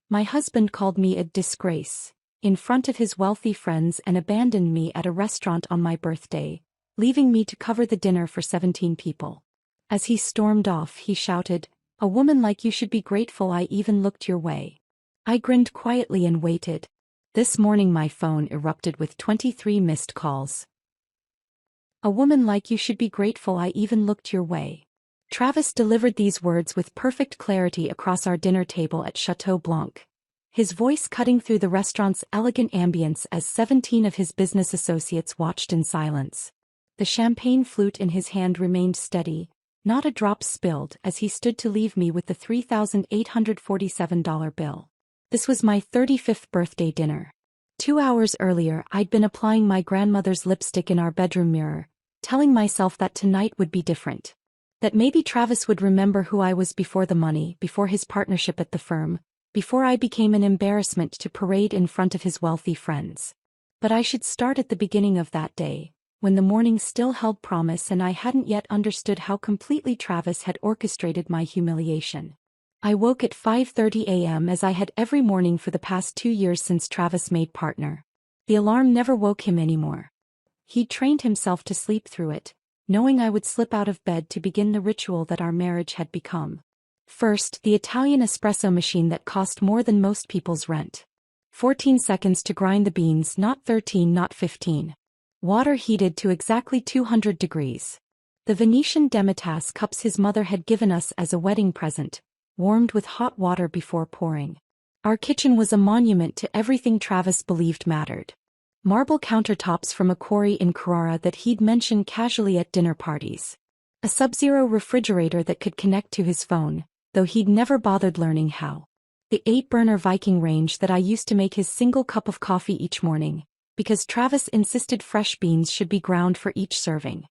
My husband called me a disgrace in front of his wealthy friends and abandoned me at a restaurant on my birthday, leaving me to cover the dinner for 17 people. As he stormed off, he shouted, "A woman like you should be grateful I even looked your way." I grinned quietly and waited. This morning my phone erupted with 23 missed calls. "A woman like you should be grateful I even looked your way." Travis delivered these words with perfect clarity across our dinner table at Chateau Blanc, his voice cutting through the restaurant's elegant ambience as 17 of his business associates watched in silence. The champagne flute in his hand remained steady, not a drop spilled as he stood to leave me with the $3,847 bill. This was my 35th birthday dinner. 2 hours earlier I'd been applying my grandmother's lipstick in our bedroom mirror, telling myself that tonight would be different. That maybe Travis would remember who I was before the money, before his partnership at the firm, before I became an embarrassment to parade in front of his wealthy friends. But I should start at the beginning of that day, when the morning still held promise and I hadn't yet understood how completely Travis had orchestrated my humiliation. I woke at 5:30 a.m. as I had every morning for the past 2 years since Travis made partner. The alarm never woke him anymore. He'd trained himself to sleep through it, knowing I would slip out of bed to begin the ritual that our marriage had become. First, the Italian espresso machine that cost more than most people's rent. 14 seconds to grind the beans, not 13, not 15. Water heated to exactly 200 degrees. The Venetian demitasse cups his mother had given us as a wedding present, warmed with hot water before pouring. Our kitchen was a monument to everything Travis believed mattered. Marble countertops from a quarry in Carrara that he'd mention casually at dinner parties. A sub-zero refrigerator that could connect to his phone, though he'd never bothered learning how. The 8-burner Viking range that I used to make his single cup of coffee each morning, because Travis insisted fresh beans should be ground for each serving.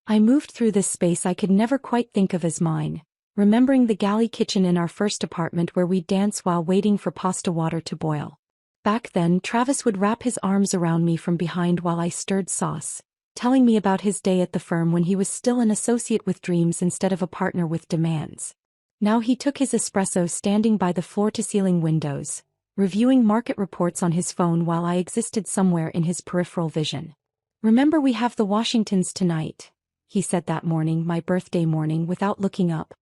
I moved through this space I could never quite think of as mine, remembering the galley kitchen in our first apartment where we'd dance while waiting for pasta water to boil. Back then, Travis would wrap his arms around me from behind while I stirred sauce, telling me about his day at the firm when he was still an associate with dreams instead of a partner with demands. Now he took his espresso standing by the floor-to-ceiling windows, reviewing market reports on his phone while I existed somewhere in his peripheral vision. "Remember, we have the Washingtons tonight," he said that morning, my birthday morning, without looking up.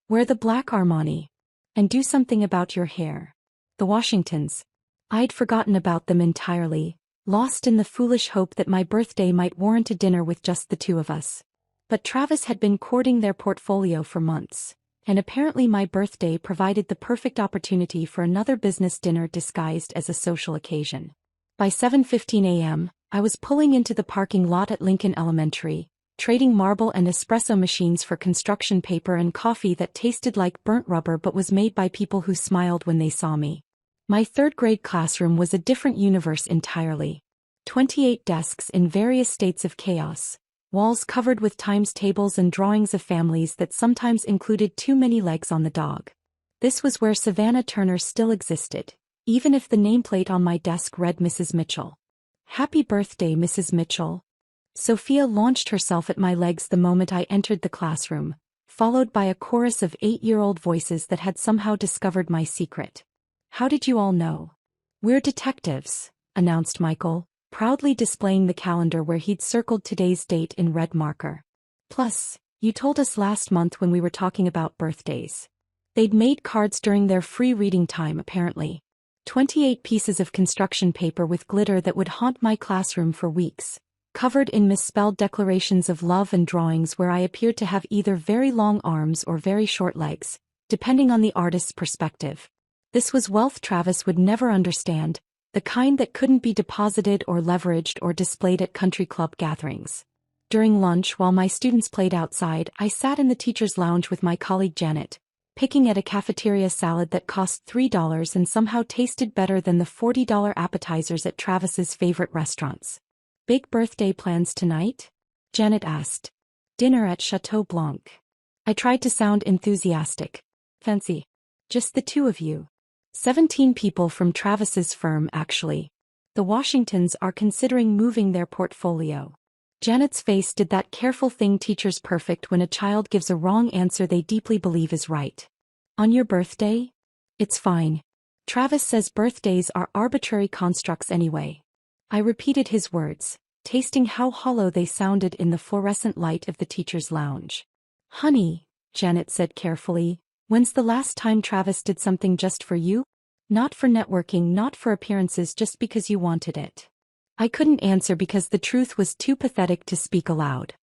"Wear the black Armani. And do something about your hair." The Washingtons. I'd forgotten about them entirely, lost in the foolish hope that my birthday might warrant a dinner with just the two of us. But Travis had been courting their portfolio for months, and apparently my birthday provided the perfect opportunity for another business dinner disguised as a social occasion. By 7:15 a.m., I was pulling into the parking lot at Lincoln Elementary, trading marble and espresso machines for construction paper and coffee that tasted like burnt rubber but was made by people who smiled when they saw me. My third-grade classroom was a different universe entirely. 28 desks in various states of chaos, walls covered with times tables and drawings of families that sometimes included too many legs on the dog. This was where Savannah Turner still existed, even if the nameplate on my desk read Mrs. Mitchell. "Happy birthday, Mrs. Mitchell." Sophia launched herself at my legs the moment I entered the classroom, followed by a chorus of 8-year-old voices that had somehow discovered my secret. "How did you all know?" "We're detectives," announced Michael, proudly displaying the calendar where he'd circled today's date in red marker. "Plus, you told us last month when we were talking about birthdays." They'd made cards during their free reading time apparently. 28 pieces of construction paper with glitter that would haunt my classroom for weeks, covered in misspelled declarations of love and drawings where I appeared to have either very long arms or very short legs, depending on the artist's perspective. This was wealth Travis would never understand, the kind that couldn't be deposited or leveraged or displayed at country club gatherings. During lunch, while my students played outside, I sat in the teacher's lounge with my colleague Janet, picking at a cafeteria salad that cost $3 and somehow tasted better than the $40 appetizers at Travis's favorite restaurants. "Big birthday plans tonight?" Janet asked. "Dinner at Chateau Blanc." I tried to sound enthusiastic. "Fancy. Just the two of you." 17 people from Travis's firm actually. The Washingtons are considering moving their portfolio. Janet's face did that careful thing teachers perfect when a child gives a wrong answer they deeply believe is right. "On your birthday?" "It's fine. Travis says birthdays are arbitrary constructs anyway. I repeated his words, tasting how hollow they sounded in the fluorescent light of the teacher's lounge. Honey, Janet said carefully, when's the last time Travis did something just for you? Not for networking, not for appearances, just because you wanted it. I couldn't answer because the truth was too pathetic to speak aloud.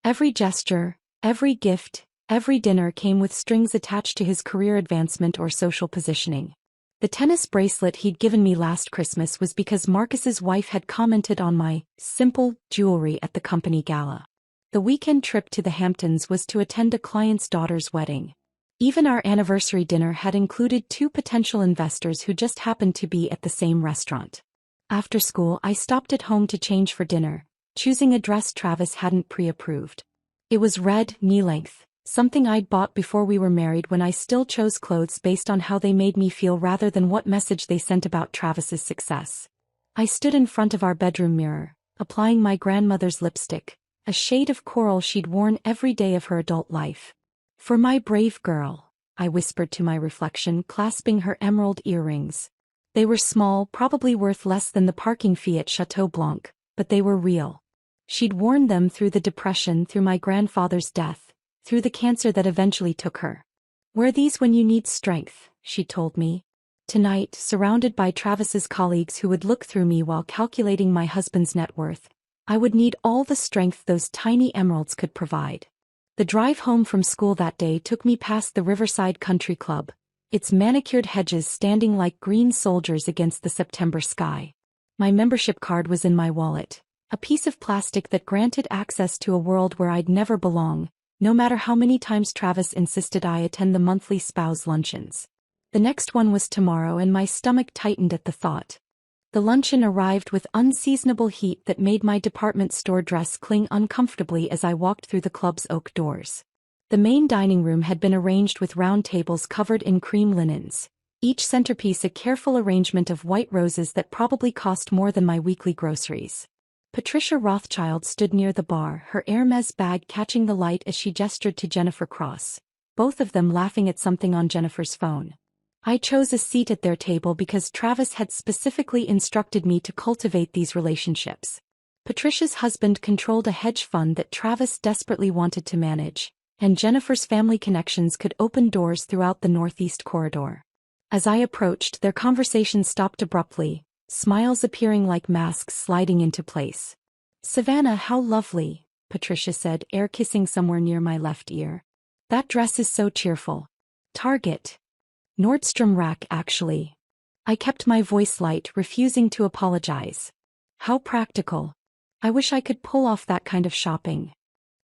Every gesture, every gift, every dinner came with strings attached to his career advancement or social positioning. The tennis bracelet he'd given me last Christmas was because Marcus's wife had commented on my simple jewelry at the company gala. The weekend trip to the Hamptons was to attend a client's daughter's wedding. Even our anniversary dinner had included 2 potential investors who just happened to be at the same restaurant. After school, I stopped at home to change for dinner, choosing a dress Travis hadn't pre-approved. It was red, knee-length, something I'd bought before we were married when I still chose clothes based on how they made me feel rather than what message they sent about Travis's success. I stood in front of our bedroom mirror, applying my grandmother's lipstick, a shade of coral she'd worn every day of her adult life. For my brave girl, I whispered to my reflection, clasping her emerald earrings. They were small, probably worth less than the parking fee at Chateau Blanc, but they were real. She'd worn them through the depression, through my grandfather's death, through the cancer that eventually took her. Wear these when you need strength, she told me. Tonight, surrounded by Travis's colleagues who would look through me while calculating my husband's net worth, I would need all the strength those tiny emeralds could provide. The drive home from school that day took me past the Riverside Country Club, its manicured hedges standing like green soldiers against the September sky. My membership card was in my wallet, a piece of plastic that granted access to a world where I'd never belong, no matter how many times Travis insisted I attend the monthly spouse luncheons. The next one was tomorrow, and my stomach tightened at the thought. The luncheon arrived with unseasonable heat that made my department store dress cling uncomfortably as I walked through the club's oak doors. The main dining room had been arranged with round tables covered in cream linens, each centerpiece a careful arrangement of white roses that probably cost more than my weekly groceries. Patricia Rothschild stood near the bar, her Hermes bag catching the light as she gestured to Jennifer Cross, both of them laughing at something on Jennifer's phone. I chose a seat at their table because Travis had specifically instructed me to cultivate these relationships. Patricia's husband controlled a hedge fund that Travis desperately wanted to manage, and Jennifer's family connections could open doors throughout the Northeast Corridor. As I approached, their conversation stopped abruptly, smiles appearing like masks sliding into place. "Savannah, how lovely," Patricia said, air kissing somewhere near my left ear. "That dress is so cheerful." "Target. Nordstrom Rack, actually." I kept my voice light, refusing to apologize. "How practical. I wish I could pull off that kind of shopping."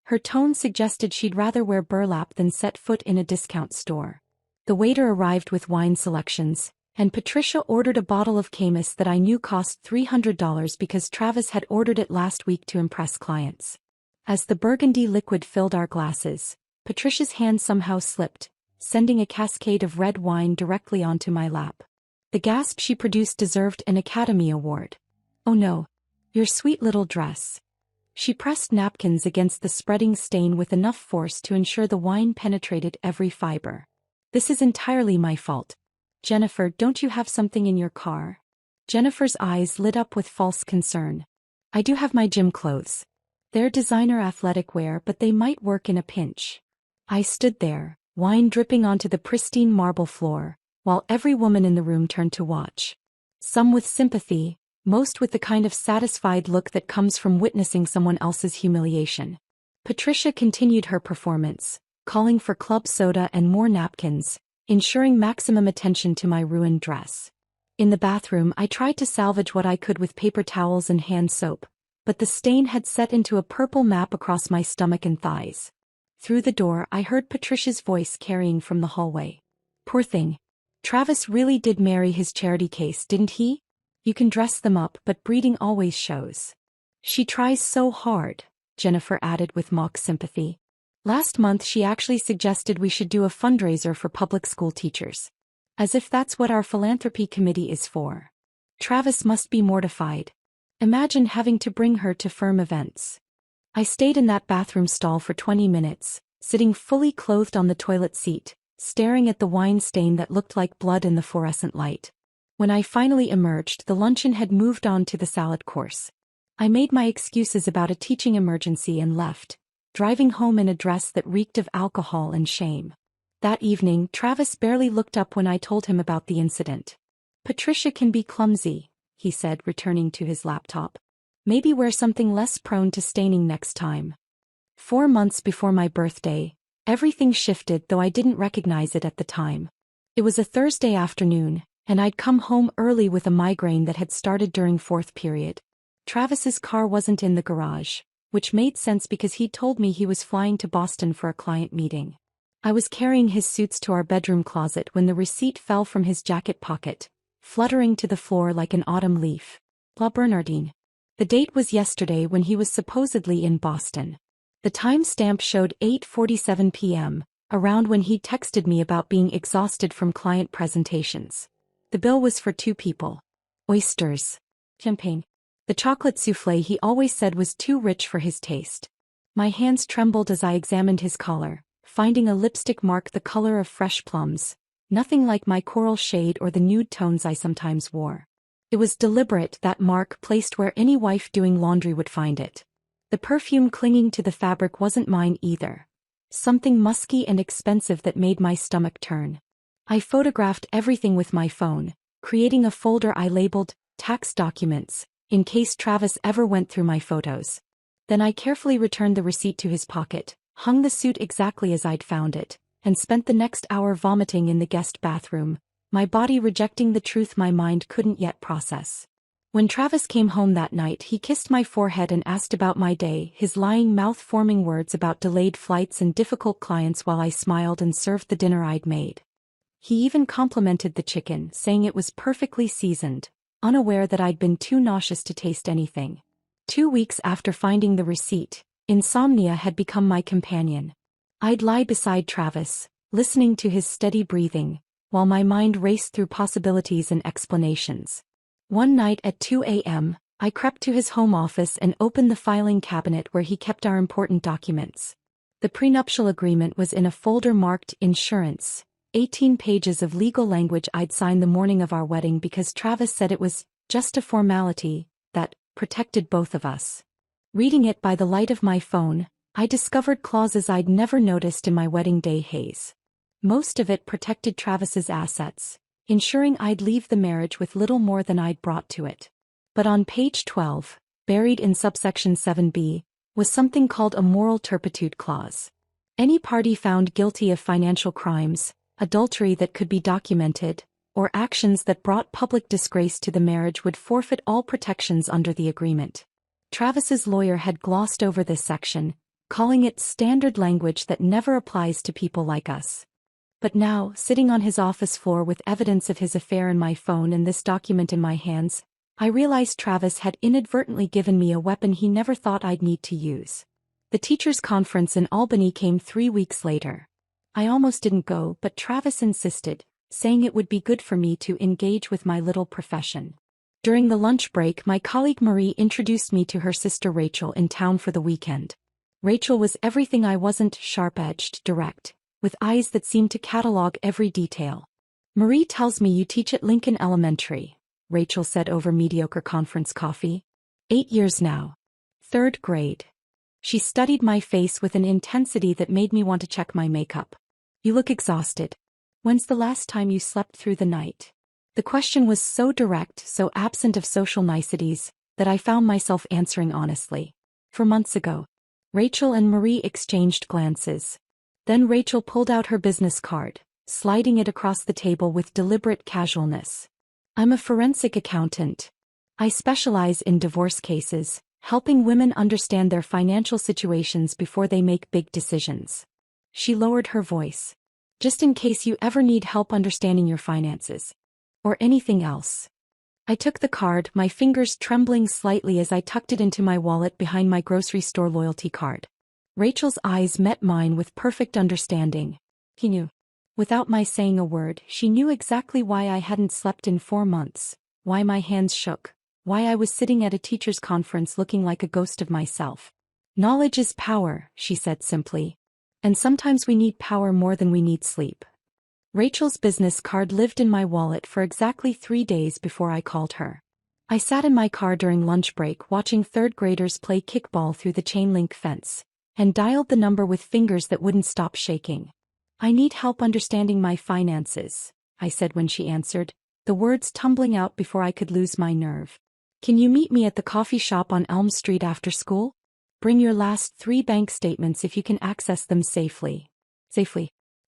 Her tone suggested she'd rather wear burlap than set foot in a discount store. The waiter arrived with wine selections, and Patricia ordered a bottle of Camus that I knew cost $300 because Travis had ordered it last week to impress clients. As the burgundy liquid filled our glasses, Patricia's hand somehow slipped, sending a cascade of red wine directly onto my lap. The gasp she produced deserved an Academy Award. "Oh no. Your sweet little dress." She pressed napkins against the spreading stain with enough force to ensure the wine penetrated every fiber. "This is entirely my fault. Jennifer, don't you have something in your car?" Jennifer's eyes lit up with false concern. "I do have my gym clothes. They're designer athletic wear, but they might work in a pinch." I stood there, wine dripping onto the pristine marble floor, while every woman in the room turned to watch. Some with sympathy, most with the kind of satisfied look that comes from witnessing someone else's humiliation. Patricia continued her performance, calling for club soda and more napkins, ensuring maximum attention to my ruined dress. In the bathroom, I tried to salvage what I could with paper towels and hand soap, but the stain had set into a purple map across my stomach and thighs. Through the door, I heard Patricia's voice carrying from the hallway. "Poor thing. Travis really did marry his charity case, didn't he? You can dress them up, but breeding always shows." "She tries so hard," Jennifer added with mock sympathy. "Last month she actually suggested we should do a fundraiser for public school teachers. As if that's what our philanthropy committee is for. Travis must be mortified. Imagine having to bring her to firm events." I stayed in that bathroom stall for 20 minutes, sitting fully clothed on the toilet seat, staring at the wine stain that looked like blood in the fluorescent light. When I finally emerged, the luncheon had moved on to the salad course. I made my excuses about a teaching emergency and left, driving home in a dress that reeked of alcohol and shame. That evening, Travis barely looked up when I told him about the incident. "Patricia can be clumsy," he said, returning to his laptop. "Maybe wear something less prone to staining next time." 4 months before my birthday, everything shifted, though I didn't recognize it at the time. It was a Thursday afternoon, and I'd come home early with a migraine that had started during fourth period. Travis's car wasn't in the garage, which made sense because he'd told me he was flying to Boston for a client meeting. I was carrying his suits to our bedroom closet when the receipt fell from his jacket pocket, fluttering to the floor like an autumn leaf. La Bernardine. The date was yesterday when he was supposedly in Boston. The timestamp showed 8:47 p.m., around when he texted me about being exhausted from client presentations. The bill was for 2 people. Oysters. Champagne. The chocolate soufflé he always said was too rich for his taste. My hands trembled as I examined his collar, finding a lipstick mark the color of fresh plums, nothing like my coral shade or the nude tones I sometimes wore. It was deliberate, that mark placed where any wife doing laundry would find it. The perfume clinging to the fabric wasn't mine either. Something musky and expensive that made my stomach turn. I photographed everything with my phone, creating a folder I labeled tax documents, in case Travis ever went through my photos. Then I carefully returned the receipt to his pocket, hung the suit exactly as I'd found it, and spent the next hour vomiting in the guest bathroom, my body rejecting the truth my mind couldn't yet process. When Travis came home that night, he kissed my forehead and asked about my day, his lying mouth forming words about delayed flights and difficult clients while I smiled and served the dinner I'd made. He even complimented the chicken, saying it was perfectly seasoned, unaware that I'd been too nauseous to taste anything. 2 weeks after finding the receipt, insomnia had become my companion. I'd lie beside Travis, listening to his steady breathing, while my mind raced through possibilities and explanations. One night at 2 a.m., I crept to his home office and opened the filing cabinet where he kept our important documents. The prenuptial agreement was in a folder marked Insurance, 18 pages of legal language I'd signed the morning of our wedding because Travis said it was just a formality that protected both of us. Reading it by the light of my phone, I discovered clauses I'd never noticed in my wedding day haze. Most of it protected Travis's assets, ensuring I'd leave the marriage with little more than I'd brought to it. But on page 12, buried in subsection 7b, was something called a moral turpitude clause. Any party found guilty of financial crimes, adultery that could be documented, or actions that brought public disgrace to the marriage would forfeit all protections under the agreement. Travis's lawyer had glossed over this section, calling it standard language that never applies to people like us. But now, sitting on his office floor with evidence of his affair in my phone and this document in my hands, I realized Travis had inadvertently given me a weapon he never thought I'd need to use. The teachers' conference in Albany came 3 weeks later. I almost didn't go, but Travis insisted, saying it would be good for me to engage with my little profession. During the lunch break, my colleague Marie introduced me to her sister Rachel in town for the weekend. Rachel was everything I wasn't: sharp-edged, direct, with eyes that seemed to catalog every detail. "Marie tells me you teach at Lincoln Elementary," Rachel said over mediocre conference coffee. 8 years now. 3rd grade. She studied my face with an intensity that made me want to check my makeup. "You look exhausted. When's the last time you slept through the night?" The question was so direct, so absent of social niceties, that I found myself answering honestly. "4 months ago." Rachel and Marie exchanged glances. Then Rachel pulled out her business card, sliding it across the table with deliberate casualness. "I'm a forensic accountant. I specialize in divorce cases, helping women understand their financial situations before they make big decisions." She lowered her voice. "Just in case you ever need help understanding your finances. Or anything else." I took the card, my fingers trembling slightly as I tucked it into my wallet behind my grocery store loyalty card. Rachel's eyes met mine with perfect understanding. He knew. Without my saying a word, she knew exactly why I hadn't slept in 4 months, why my hands shook, why I was sitting at a teacher's conference looking like a ghost of myself. "Knowledge is power," she said simply. "And sometimes we need power more than we need sleep." Rachel's business card lived in my wallet for exactly 3 days before I called her. I sat in my car during lunch break watching third graders play kickball through the chain-link fence, and dialed the number with fingers that wouldn't stop shaking. "I need help understanding my finances," I said when she answered, the words tumbling out before I could lose my nerve. "Can you meet me at the coffee shop on Elm Street after school? Bring your last 3 bank statements if you can access them safely."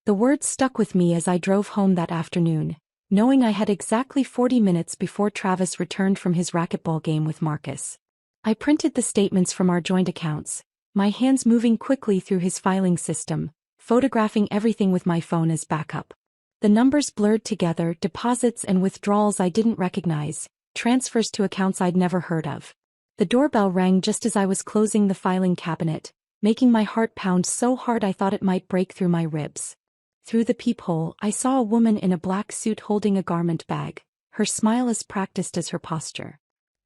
The words stuck with me as I drove home that afternoon, knowing I had exactly 40 minutes before Travis returned from his racquetball game with Marcus. I printed the statements from our joint accounts, my hands moving quickly through his filing system, photographing everything with my phone as backup. The numbers blurred together, deposits and withdrawals I didn't recognize, transfers to accounts I'd never heard of. The doorbell rang just as I was closing the filing cabinet, making my heart pound so hard I thought it might break through my ribs. Through the peephole, I saw a woman in a black suit holding a garment bag, her smile as practiced as her posture.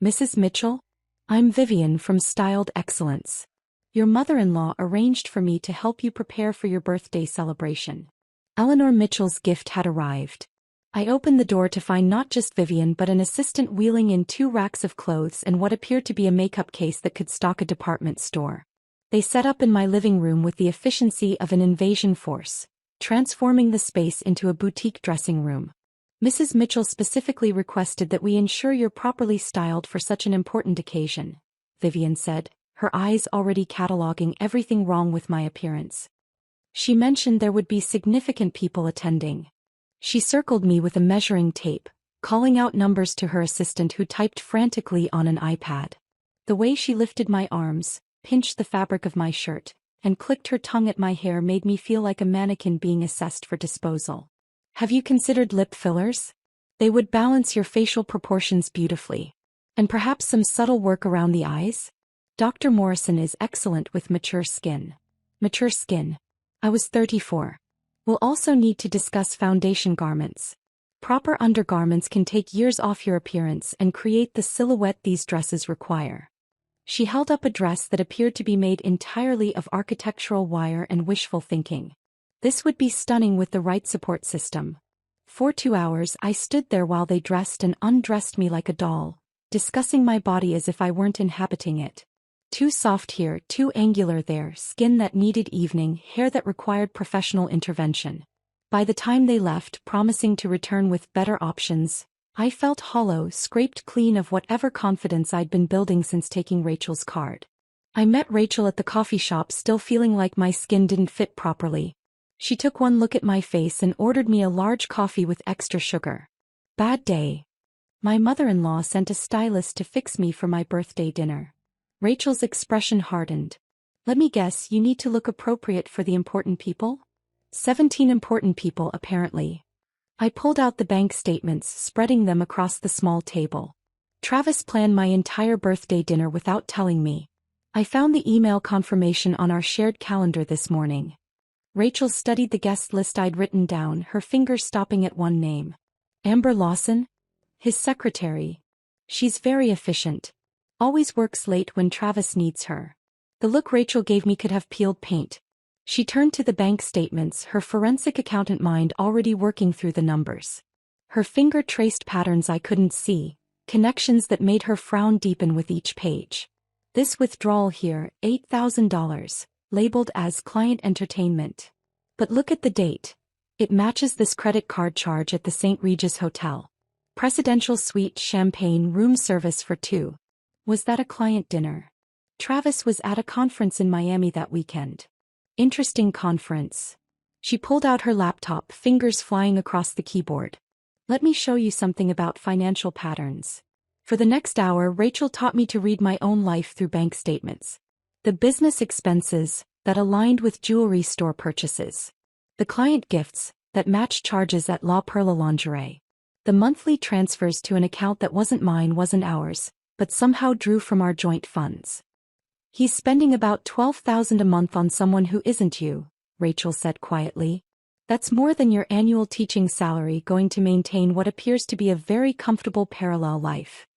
"Mrs. Mitchell? I'm Vivian from Styled Excellence. Your mother-in-law arranged for me to help you prepare for your birthday celebration." Eleanor Mitchell's gift had arrived. I opened the door to find not just Vivian but an assistant wheeling in 2 racks of clothes and what appeared to be a makeup case that could stock a department store. They set up in my living room with the efficiency of an invasion force, transforming the space into a boutique dressing room. "Mrs. Mitchell specifically requested that we ensure you're properly styled for such an important occasion," Vivian said, her eyes already cataloging everything wrong with my appearance. She mentioned there would be significant people attending. She circled me with a measuring tape, calling out numbers to her assistant who typed frantically on an iPad. The way she lifted my arms, pinched the fabric of my shirt, and clicked her tongue at my hair made me feel like a mannequin being assessed for disposal. "Have you considered lip fillers? They would balance your facial proportions beautifully. And perhaps some subtle work around the eyes? Dr. Morrison is excellent with mature skin." Mature skin. I was 34. We'll also need to discuss foundation garments. Proper undergarments can take years off your appearance and create the silhouette these dresses require. She held up a dress that appeared to be made entirely of architectural wire and wishful thinking. This would be stunning with the right support system. For 2 hours I stood there while they dressed and undressed me like a doll, discussing my body as if I weren't inhabiting it. Too soft here, too angular there, skin that needed evening, hair that required professional intervention. By the time they left, promising to return with better options, I felt hollow, scraped clean of whatever confidence I'd been building since taking Rachel's card. I met Rachel at the coffee shop still feeling like my skin didn't fit properly. She took one look at my face and ordered me a large coffee with extra sugar. Bad day. My mother-in-law sent a stylist to fix me for my birthday dinner. Rachel's expression hardened. "Let me guess, you need to look appropriate for the important people?" 17 important people apparently. I pulled out the bank statements, spreading them across the small table. Travis planned my entire birthday dinner without telling me. I found the email confirmation on our shared calendar this morning. Rachel studied the guest list I'd written down, her fingers stopping at one name. Amber Lawson? His secretary. She's very efficient. Always works late when Travis needs her. The look Rachel gave me could have peeled paint. She turned to the bank statements, her forensic accountant mind already working through the numbers. Her finger traced patterns I couldn't see, connections that made her frown deepen with each page. This withdrawal here, $8,000, labeled as client entertainment. But look at the date. It matches this credit card charge at the St. Regis Hotel. Presidential suite, champagne, room service for 2. Was that a client dinner? Travis was at a conference in Miami that weekend. Interesting conference. She pulled out her laptop, fingers flying across the keyboard. "Let me show you something about financial patterns." For the next hour, Rachel taught me to read my own life through bank statements. The business expenses that aligned with jewelry store purchases. The client gifts that matched charges at La Perla Lingerie. The monthly transfers to an account that wasn't mine, wasn't ours, but somehow drew from our joint funds. "He's spending about $12,000 a month on someone who isn't you," Rachel said quietly. "That's more than your annual teaching salary going to maintain what appears to be a very comfortable parallel life."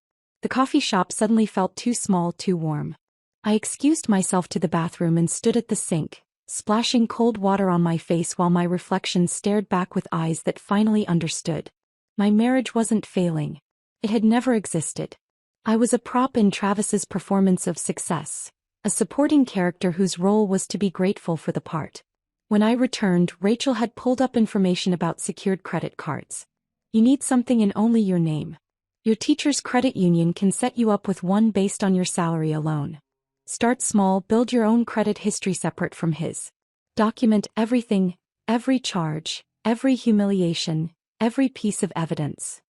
The coffee shop suddenly felt too small, too warm. I excused myself to the bathroom and stood at the sink, splashing cold water on my face while my reflection stared back with eyes that finally understood. My marriage wasn't failing. It had never existed. I was a prop in Travis's performance of success, a supporting character whose role was to be grateful for the part. When I returned, Rachel had pulled up information about secured credit cards. You need something in only your name. Your teacher's credit union can set you up with one based on your salary alone. Start small, build your own credit history separate from his. Document everything, every charge, every humiliation, every piece of evidence.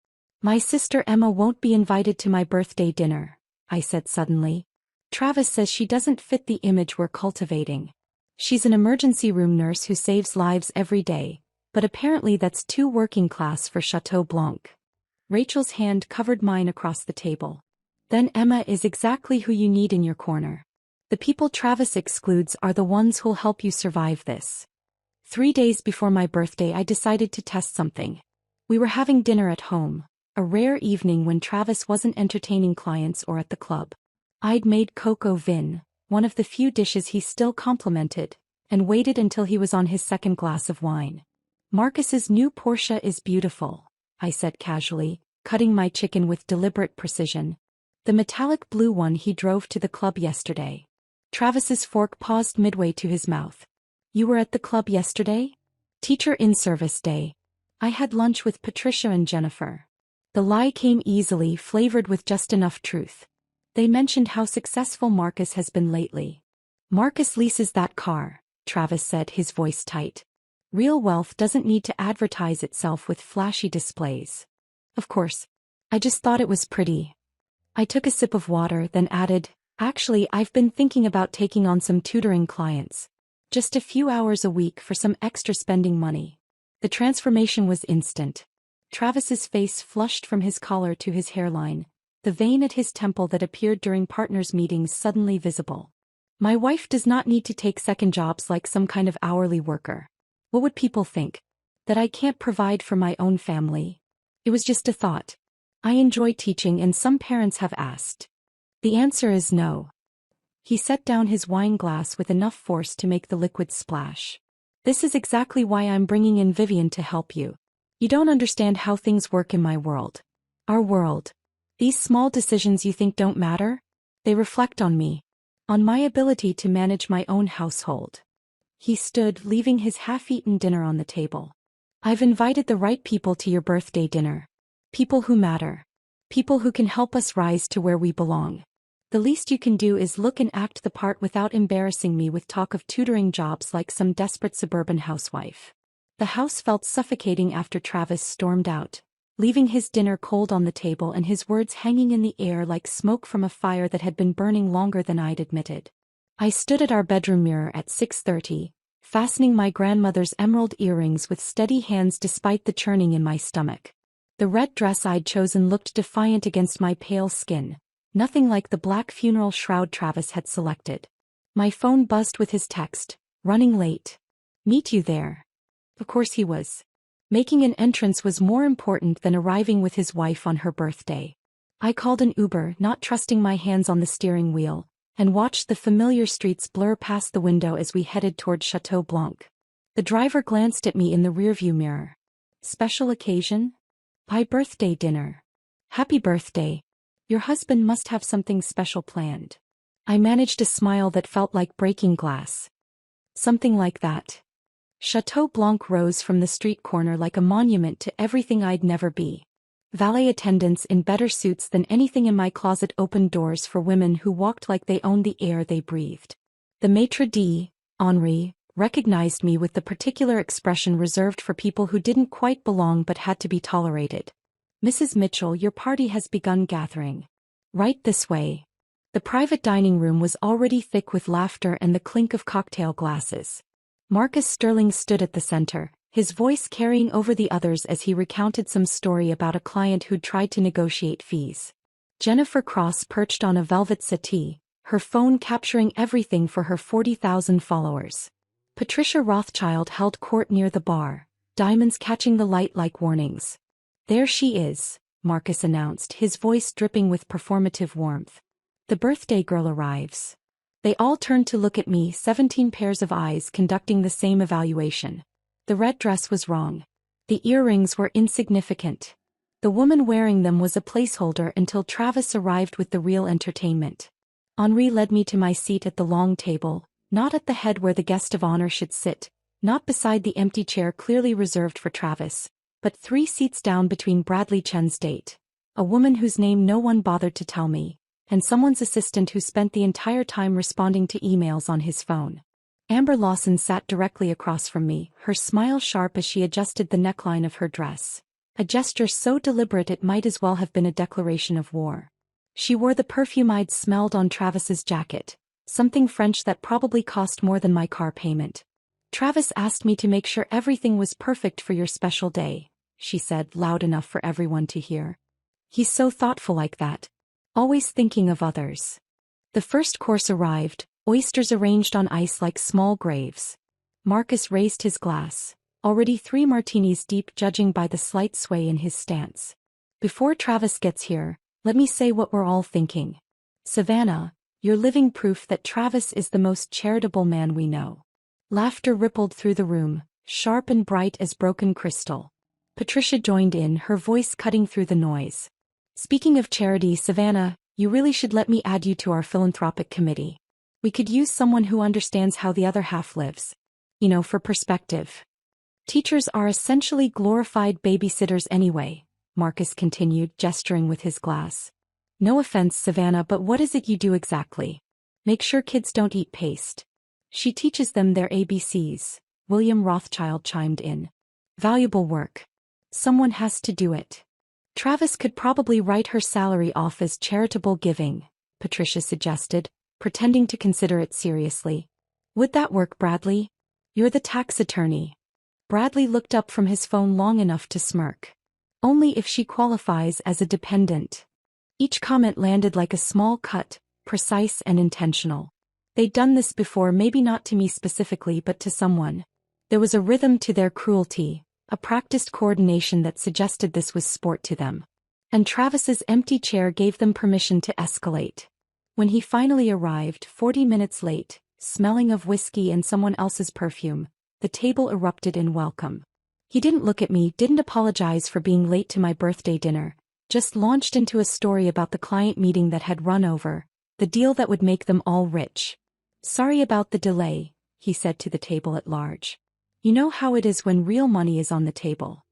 My sister Emma won't be invited to my birthday dinner, I said suddenly. Travis says she doesn't fit the image we're cultivating. She's an emergency room nurse who saves lives every day, but apparently that's too working class for Chateau Blanc. Rachel's hand covered mine across the table. Then Emma is exactly who you need in your corner. The people Travis excludes are the ones who'll help you survive this. 3 days before my birthday I decided to test something. We were having dinner at home, a rare evening when Travis wasn't entertaining clients or at the club. I'd made coco vin, one of the few dishes he still complimented, and waited until he was on his second glass of wine. Marcus's new Porsche is beautiful, I said casually, cutting my chicken with deliberate precision. The metallic blue one he drove to the club yesterday. Travis's fork paused midway to his mouth. You were at the club yesterday? Teacher in-service day. I had lunch with Patricia and Jennifer. The lie came easily, flavored with just enough truth. They mentioned how successful Marcus has been lately. Marcus leases that car, Travis said, his voice tight. Real wealth doesn't need to advertise itself with flashy displays. Of course. I just thought it was pretty. I took a sip of water, then added, actually, I've been thinking about taking on some tutoring clients. Just a few hours a week for some extra spending money. The transformation was instant. Travis's face flushed from his collar to his hairline, the vein at his temple that appeared during partners' meetings suddenly visible. My wife does not need to take second jobs like some kind of hourly worker. What would people think? That I can't provide for my own family? It was just a thought. I enjoy teaching and some parents have asked. The answer is no. He set down his wine glass with enough force to make the liquid splash. This is exactly why I'm bringing in Vivian to help you. You don't understand how things work in my world. Our world. These small decisions you think don't matter? They reflect on me. On my ability to manage my own household. He stood, leaving his half-eaten dinner on the table. I've invited the right people to your birthday dinner. People who matter. People who can help us rise to where we belong. The least you can do is look and act the part without embarrassing me with talk of tutoring jobs like some desperate suburban housewife. The house felt suffocating after Travis stormed out, leaving his dinner cold on the table and his words hanging in the air like smoke from a fire that had been burning longer than I'd admitted. I stood at our bedroom mirror at 6:30, fastening my grandmother's emerald earrings with steady hands despite the churning in my stomach. The red dress I'd chosen looked defiant against my pale skin, nothing like the black funeral shroud Travis had selected. My phone buzzed with his text, running late. Meet you there. Of course he was. Making an entrance was more important than arriving with his wife on her birthday. I called an Uber, not trusting my hands on the steering wheel, and watched the familiar streets blur past the window as we headed toward Chateau Blanc. The driver glanced at me in the rearview mirror. Special occasion? My birthday dinner. Happy birthday. Your husband must have something special planned. I managed a smile that felt like breaking glass. Something like that. Chateau Blanc rose from the street corner like a monument to everything I'd never be. Valet attendants in better suits than anything in my closet opened doors for women who walked like they owned the air they breathed. The maitre d', Henri, recognized me with the particular expression reserved for people who didn't quite belong but had to be tolerated. Mrs. Mitchell, your party has begun gathering. Right this way. The private dining room was already thick with laughter and the clink of cocktail glasses. Marcus Sterling stood at the center, his voice carrying over the others as he recounted some story about a client who'd tried to negotiate fees. Jennifer Cross perched on a velvet settee, her phone capturing everything for her 40,000 followers. Patricia Rothschild held court near the bar, diamonds catching the light like warnings. There she is, Marcus announced, his voice dripping with performative warmth. The birthday girl arrives. They all turned to look at me, 17 pairs of eyes conducting the same evaluation. The red dress was wrong. The earrings were insignificant. The woman wearing them was a placeholder until Travis arrived with the real entertainment. Henri led me to my seat at the long table, not at the head where the guest of honor should sit, not beside the empty chair clearly reserved for Travis, but 3 seats down between Bradley Chen's date, a woman whose name no one bothered to tell me, and someone's assistant who spent the entire time responding to emails on his phone. Amber Lawson sat directly across from me, her smile sharp as she adjusted the neckline of her dress. A gesture so deliberate it might as well have been a declaration of war. She wore the perfume I'd smelled on Travis's jacket, something French that probably cost more than my car payment. Travis asked me to make sure everything was perfect for your special day, she said, loud enough for everyone to hear. He's so thoughtful like that. Always thinking of others. The first course arrived, oysters arranged on ice like small graves. Marcus raised his glass, already 3 martinis deep judging by the slight sway in his stance. Before Travis gets here, let me say what we're all thinking. Savannah, you're living proof that Travis is the most charitable man we know. Laughter rippled through the room, sharp and bright as broken crystal. Patricia joined in, her voice cutting through the noise. Speaking of charity, Savannah, you really should let me add you to our philanthropic committee. We could use someone who understands how the other half lives. You know, for perspective. Teachers are essentially glorified babysitters anyway, Marcus continued, gesturing with his glass. No offense, Savannah, but what is it you do exactly? Make sure kids don't eat paste. She teaches them their ABCs, William Rothschild chimed in. Valuable work. Someone has to do it. Travis could probably write her salary off as charitable giving, Patricia suggested, pretending to consider it seriously. Would that work, Bradley? You're the tax attorney. Bradley looked up from his phone long enough to smirk. Only if she qualifies as a dependent. Each comment landed like a small cut, precise and intentional. They'd done this before, maybe not to me specifically but to someone. There was a rhythm to their cruelty, a practiced coordination that suggested this was sport to them. And Travis's empty chair gave them permission to escalate. When he finally arrived, 40 minutes late, smelling of whiskey and someone else's perfume, the table erupted in welcome. He didn't look at me, didn't apologize for being late to my birthday dinner, just launched into a story about the client meeting that had run over, the deal that would make them all rich. Sorry about the delay, he said to the table at large. You know how it is when real money is on the table.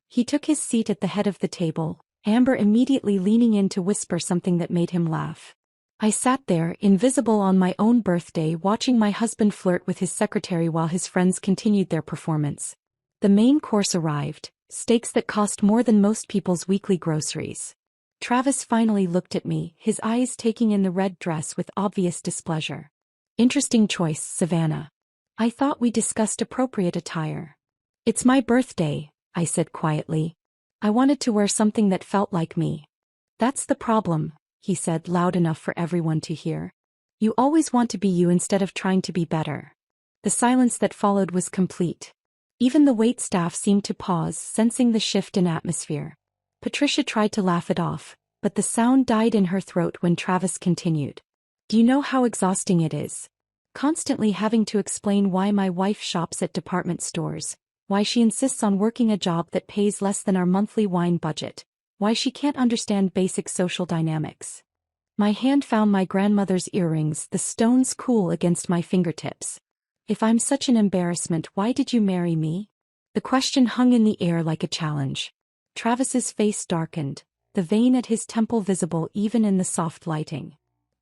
He took his seat at the head of the table, Amber immediately leaning in to whisper something that made him laugh. I sat there, invisible on my own birthday, watching my husband flirt with his secretary while his friends continued their performance. The main course arrived, steaks that cost more than most people's weekly groceries. Travis finally looked at me, his eyes taking in the red dress with obvious displeasure. Interesting choice, Savannah. I thought we discussed appropriate attire. It's my birthday, I said quietly. I wanted to wear something that felt like me. That's the problem, he said loud enough for everyone to hear. You always want to be you instead of trying to be better. The silence that followed was complete. Even the waitstaff seemed to pause, sensing the shift in atmosphere. Patricia tried to laugh it off, but the sound died in her throat when Travis continued. Do you know how exhausting it is? Constantly having to explain why my wife shops at department stores, why she insists on working a job that pays less than our monthly wine budget, why she can't understand basic social dynamics. My hand found my grandmother's earrings, the stones cool against my fingertips. If I'm such an embarrassment, why did you marry me? The question hung in the air like a challenge. Travis's face darkened, the vein at his temple visible even in the soft lighting.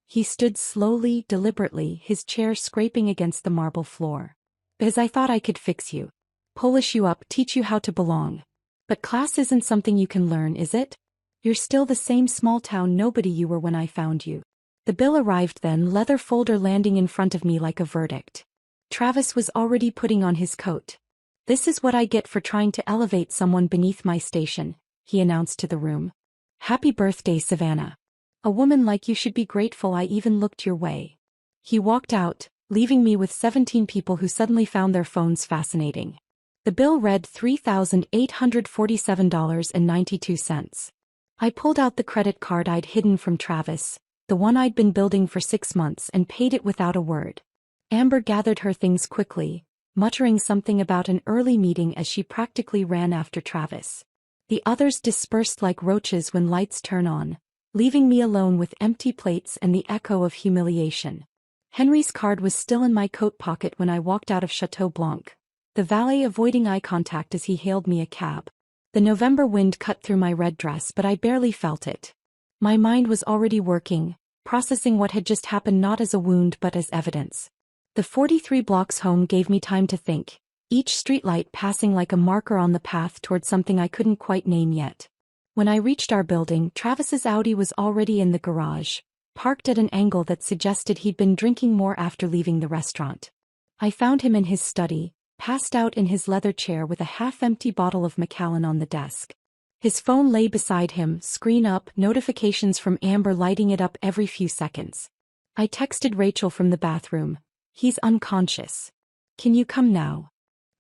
He stood slowly, deliberately, his chair scraping against the marble floor. Because I thought I could fix you. Polish you up, teach you how to belong. But class isn't something you can learn, is it? You're still the same small-town nobody you were when I found you. The bill arrived then, leather folder landing in front of me like a verdict. Travis was already putting on his coat. This is what I get for trying to elevate someone beneath my station, he announced to the room. Happy birthday, Savannah. A woman like you should be grateful I even looked your way. He walked out, leaving me with 17 people who suddenly found their phones fascinating. The bill read $3,847.92. I pulled out the credit card I'd hidden from Travis, the one I'd been building for 6 months, and paid it without a word. Amber gathered her things quickly, muttering something about an early meeting as she practically ran after Travis. The others dispersed like roaches when lights turn on, leaving me alone with empty plates and the echo of humiliation. Henry's card was still in my coat pocket when I walked out of Chateau Blanc, the valet avoiding eye contact as he hailed me a cab. The November wind cut through my red dress, but I barely felt it. My mind was already working, processing what had just happened not as a wound but as evidence. The 43 blocks home gave me time to think, each streetlight passing like a marker on the path toward something I couldn't quite name yet. When I reached our building, Travis's Audi was already in the garage, parked at an angle that suggested he'd been drinking more after leaving the restaurant. I found him in his study, passed out in his leather chair with a half-empty bottle of Macallan on the desk. His phone lay beside him, screen up, notifications from Amber lighting it up every few seconds. I texted Rachel from the bathroom. "He's unconscious. Can you come now?"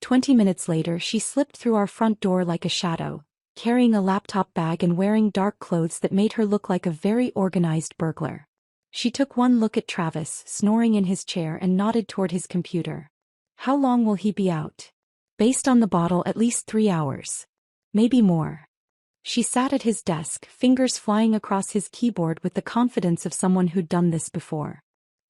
20 minutes later, she slipped through our front door like a shadow, carrying a laptop bag and wearing dark clothes that made her look like a very organized burglar. She took one look at Travis, snoring in his chair, and nodded toward his computer. "How long will he be out?" "Based on the bottle, at least 3 hours. Maybe more." She sat at his desk, fingers flying across his keyboard with the confidence of someone who'd done this before.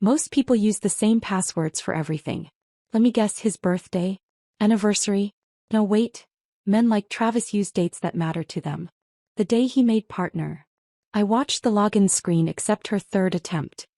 "Most people use the same passwords for everything. Let me guess, his birthday? Anniversary? No, wait. Men like Travis use dates that matter to them. The day he made partner." I watched the login screen accept her third attempt.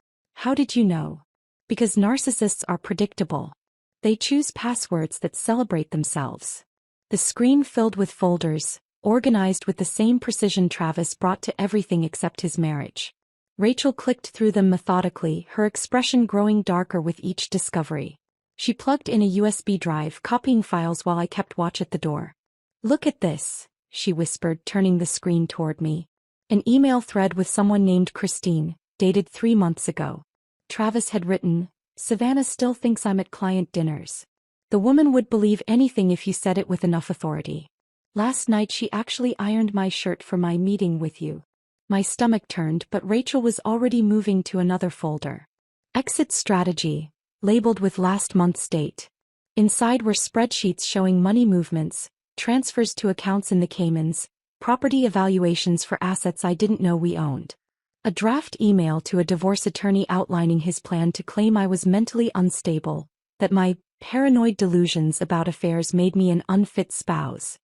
"How did you know?" "Because narcissists are predictable. They choose passwords that celebrate themselves." The screen filled with folders, organized with the same precision Travis brought to everything except his marriage. Rachel clicked through them methodically, her expression growing darker with each discovery. She plugged in a USB drive, copying files while I kept watch at the door. "Look at this," she whispered, turning the screen toward me. An email thread with someone named Christine, dated 3 months ago. Travis had written, "Savannah still thinks I'm at client dinners. The woman would believe anything if you said it with enough authority. Last night she actually ironed my shirt for my meeting with you." My stomach turned, but Rachel was already moving to another folder. "Exit strategy," labeled with last month's date. Inside were spreadsheets showing money movements, transfers to accounts in the Caymans, property evaluations for assets I didn't know we owned. A draft email to a divorce attorney outlining his plan to claim I was mentally unstable, that my paranoid delusions about affairs made me an unfit spouse.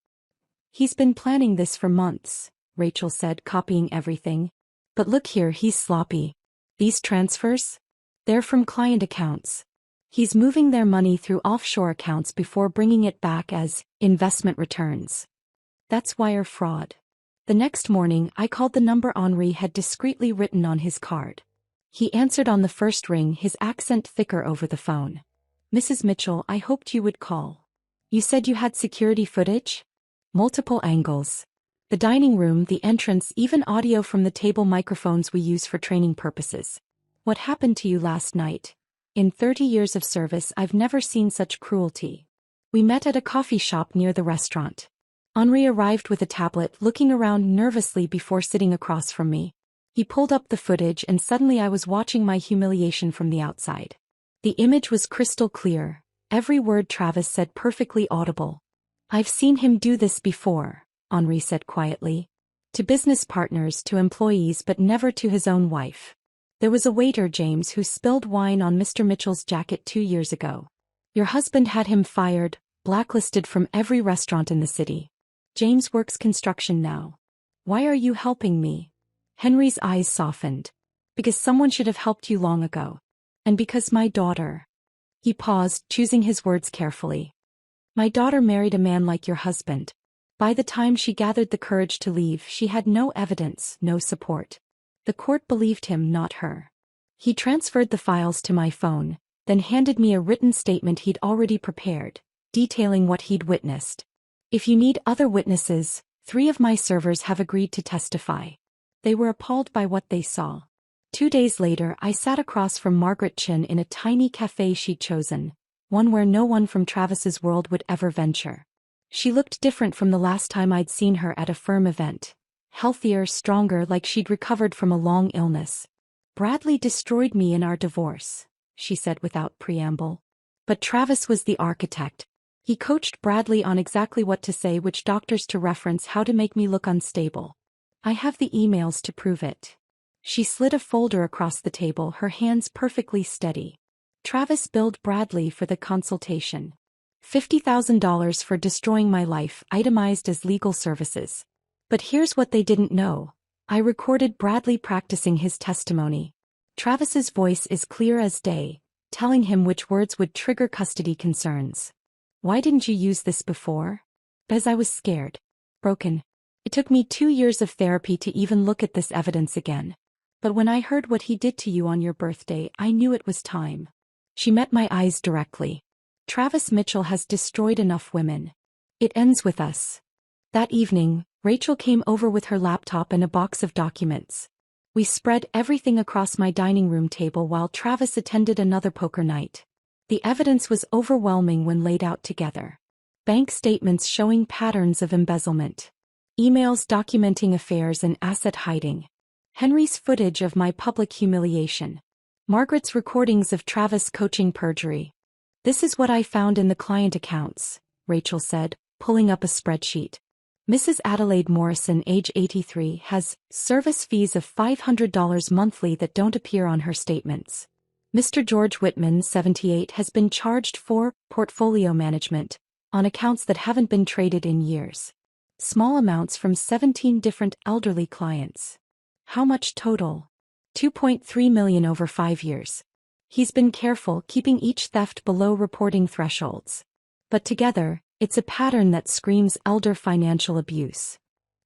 "He's been planning this for months," Rachel said, copying everything. "But look here, he's sloppy. These transfers? They're from client accounts. He's moving their money through offshore accounts before bringing it back as investment returns. That's wire fraud." The next morning, I called the number Henri had discreetly written on his card. He answered on the first ring, his accent thicker over the phone. "Mrs. Mitchell, I hoped you would call. You said you had security footage?" "Multiple angles. The dining room, the entrance, even audio from the table microphones we use for training purposes. What happened to you last night? In 30 years of service, I've never seen such cruelty." We met at a coffee shop near the restaurant. Henri arrived with a tablet, looking around nervously before sitting across from me. He pulled up the footage, and suddenly I was watching my humiliation from the outside. The image was crystal clear, every word Travis said perfectly audible. "I've seen him do this before," Henri said quietly. "To business partners, to employees, but never to his own wife. There was a waiter, James, who spilled wine on Mr. Mitchell's jacket 2 years ago. Your husband had him fired, blacklisted from every restaurant in the city. James works construction now. Why are you helping me?" Henry's eyes softened. "Because someone should have helped you long ago. And because my daughter." He paused, choosing his words carefully. "My daughter married a man like your husband. By the time she gathered the courage to leave, she had no evidence, no support. The court believed him, not her." He transferred the files to my phone, then handed me a written statement he'd already prepared, detailing what he'd witnessed. "If you need other witnesses, 3 of my servers have agreed to testify. They were appalled by what they saw." 2 days later, I sat across from Margaret Chin in a tiny cafe she'd chosen, one where no one from Travis's world would ever venture. She looked different from the last time I'd seen her at a firm event. Healthier, stronger, like she'd recovered from a long illness. Bradley destroyed me in our divorce, she said without preamble. But Travis was the architect. He coached Bradley on exactly what to say, which doctors to reference, how to make me look unstable. I have the emails to prove it. She slid a folder across the table, her hands perfectly steady. Travis billed Bradley for the consultation. $50,000 for destroying my life, itemized as legal services. But here's what they didn't know. I recorded Bradley practicing his testimony. Travis's voice is clear as day, telling him which words would trigger custody concerns. Why didn't you use this before? Because I was scared. Broken. It took me 2 years of therapy to even look at this evidence again. But when I heard what he did to you on your birthday, I knew it was time. She met my eyes directly. Travis Mitchell has destroyed enough women. It ends with us. That evening, Rachel came over with her laptop and a box of documents. We spread everything across my dining room table while Travis attended another poker night. The evidence was overwhelming when laid out together. Bank statements showing patterns of embezzlement. Emails documenting affairs and asset hiding. Henry's footage of my public humiliation. Margaret's recordings of Travis coaching perjury. This is what I found in the client accounts, Rachel said, pulling up a spreadsheet. Mrs. Adelaide Morrison, age 83, has service fees of $500 monthly that don't appear on her statements. Mr. George Whitman, 78, has been charged for portfolio management on accounts that haven't been traded in years. Small amounts from 17 different elderly clients. How much total? $2.3 million over 5 years. He's been careful, keeping each theft below reporting thresholds. But together, it's a pattern that screams elder financial abuse.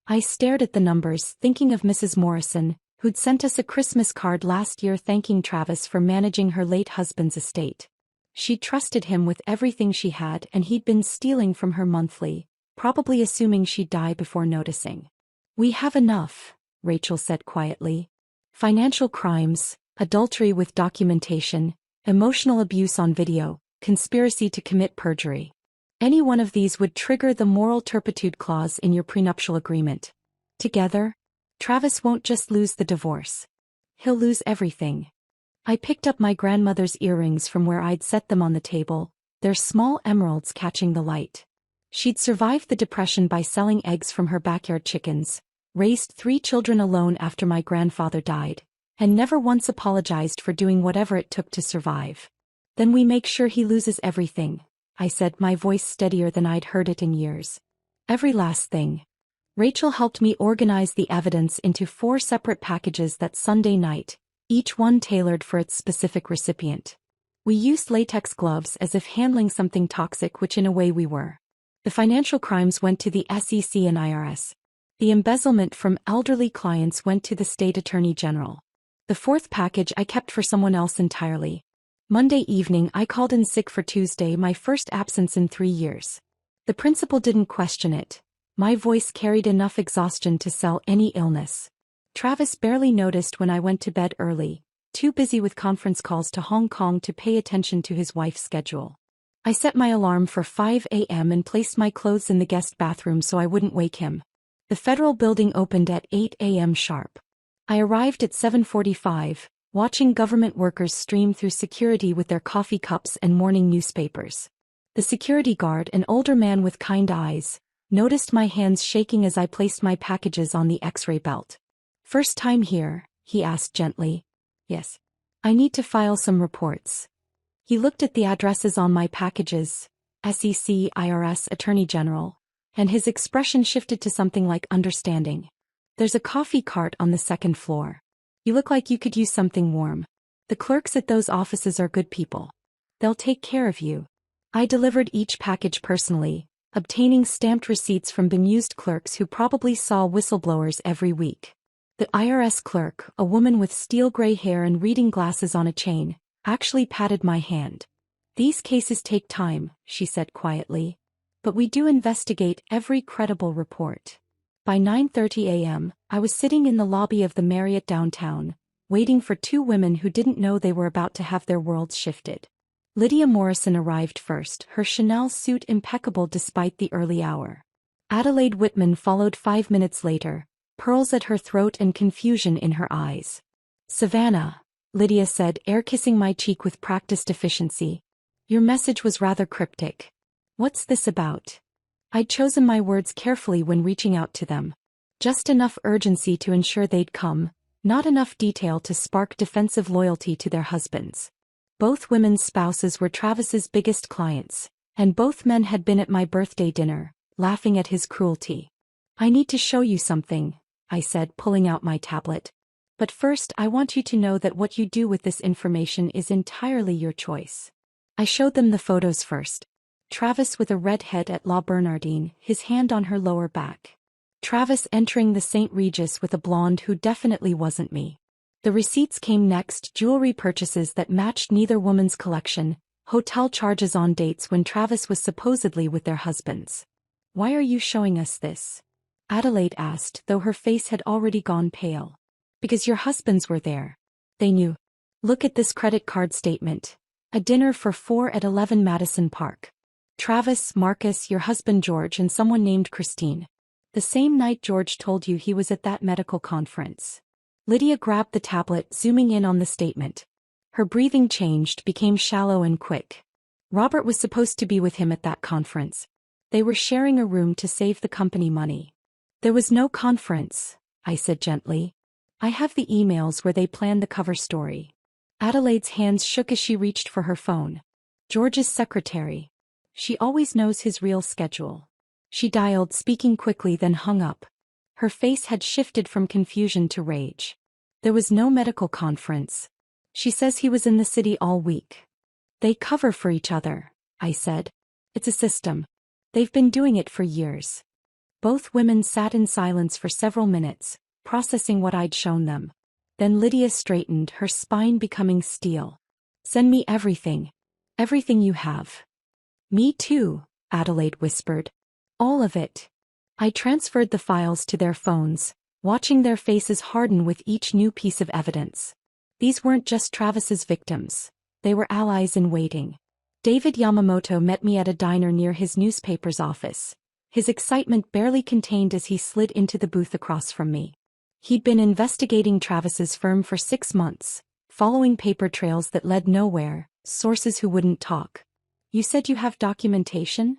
I stared at the numbers, thinking of Mrs. Morrison, who'd sent us a Christmas card last year thanking Travis for managing her late husband's estate. She'd trusted him with everything she had, and he'd been stealing from her monthly, probably assuming she'd die before noticing. We have enough, Rachel said quietly. Financial crimes, adultery with documentation, emotional abuse on video, conspiracy to commit perjury. Any one of these would trigger the moral turpitude clause in your prenuptial agreement. Together, Travis won't just lose the divorce. He'll lose everything. I picked up my grandmother's earrings from where I'd set them on the table, their small emeralds catching the light. She'd survived the depression by selling eggs from her backyard chickens, raised 3 children alone after my grandfather died, and never once apologized for doing whatever it took to survive. Then we make sure he loses everything, I said, my voice steadier than I'd heard it in years. Every last thing. Rachel helped me organize the evidence into 4 separate packages that Sunday night, each one tailored for its specific recipient. We used latex gloves as if handling something toxic, which in a way we were. The financial crimes went to the SEC and IRS. The embezzlement from elderly clients went to the state attorney general. The 4th package I kept for someone else entirely. Monday evening I called in sick for Tuesday, my first absence in 3 years. The principal didn't question it. My voice carried enough exhaustion to sell any illness. Travis barely noticed when I went to bed early, too busy with conference calls to Hong Kong to pay attention to his wife's schedule. I set my alarm for 5 a.m. and placed my clothes in the guest bathroom so I wouldn't wake him. The federal building opened at 8 a.m. sharp. I arrived at 7:45, watching government workers stream through security with their coffee cups and morning newspapers. The security guard, an older man with kind eyes, noticed my hands shaking as I placed my packages on the X-ray belt. "First time here?" he asked gently. "Yes. I need to file some reports." He looked at the addresses on my packages, SEC, IRS, Attorney General, and his expression shifted to something like understanding. "There's a coffee cart on the 2nd floor. You look like you could use something warm. The clerks at those offices are good people. They'll take care of you." I delivered each package personally, obtaining stamped receipts from bemused clerks who probably saw whistleblowers every week. The IRS clerk, a woman with steel gray hair and reading glasses on a chain, actually patted my hand. "These cases take time," she said quietly. "But we do investigate every credible report." By 9:30 a.m., I was sitting in the lobby of the Marriott downtown, waiting for 2 women who didn't know they were about to have their worlds shifted. Lydia Morrison arrived first, her Chanel suit impeccable despite the early hour. Adelaide Whitman followed 5 minutes later, pearls at her throat and confusion in her eyes. Savannah, Lydia said, air-kissing my cheek with practiced efficiency. Your message was rather cryptic. What's this about? I'd chosen my words carefully when reaching out to them. Just enough urgency to ensure they'd come, not enough detail to spark defensive loyalty to their husbands. Both women's spouses were Travis's biggest clients, and both men had been at my birthday dinner, laughing at his cruelty. I need to show you something, I said, pulling out my tablet. But first I want you to know that what you do with this information is entirely your choice. I showed them the photos first. Travis with a red head at La Bernardine, his hand on her lower back. Travis entering the St. Regis with a blonde who definitely wasn't me. The receipts came next, jewelry purchases that matched neither woman's collection, hotel charges on dates when Travis was supposedly with their husbands. Why are you showing us this? Adelaide asked, though her face had already gone pale. Because your husbands were there. They knew. Look at this credit card statement. A dinner for 4 at 11 Madison Park. Travis, Marcus, your husband George, and someone named Christine. The same night George told you he was at that medical conference. Lydia grabbed the tablet, zooming in on the statement. Her breathing changed, became shallow and quick. Robert was supposed to be with him at that conference. They were sharing a room to save the company money. There was no conference, I said gently. I have the emails where they planned the cover story. Adelaide's hands shook as she reached for her phone. George's secretary. She always knows his real schedule. She dialed, speaking quickly, then hung up. Her face had shifted from confusion to rage. There was no medical conference. She says he was in the city all week. They cover for each other, I said. It's a system. They've been doing it for years. Both women sat in silence for several minutes, processing what I'd shown them. Then Lydia straightened, her spine becoming steel. Send me everything. Everything you have. Me too, Adelaide whispered. All of it. I transferred the files to their phones, watching their faces harden with each new piece of evidence. These weren't just Travis's victims. They were allies in waiting. David Yamamoto met me at a diner near his newspaper's office. His excitement barely contained as he slid into the booth across from me. He'd been investigating Travis's firm for 6 months, following paper trails that led nowhere, sources who wouldn't talk. You said you have documentation?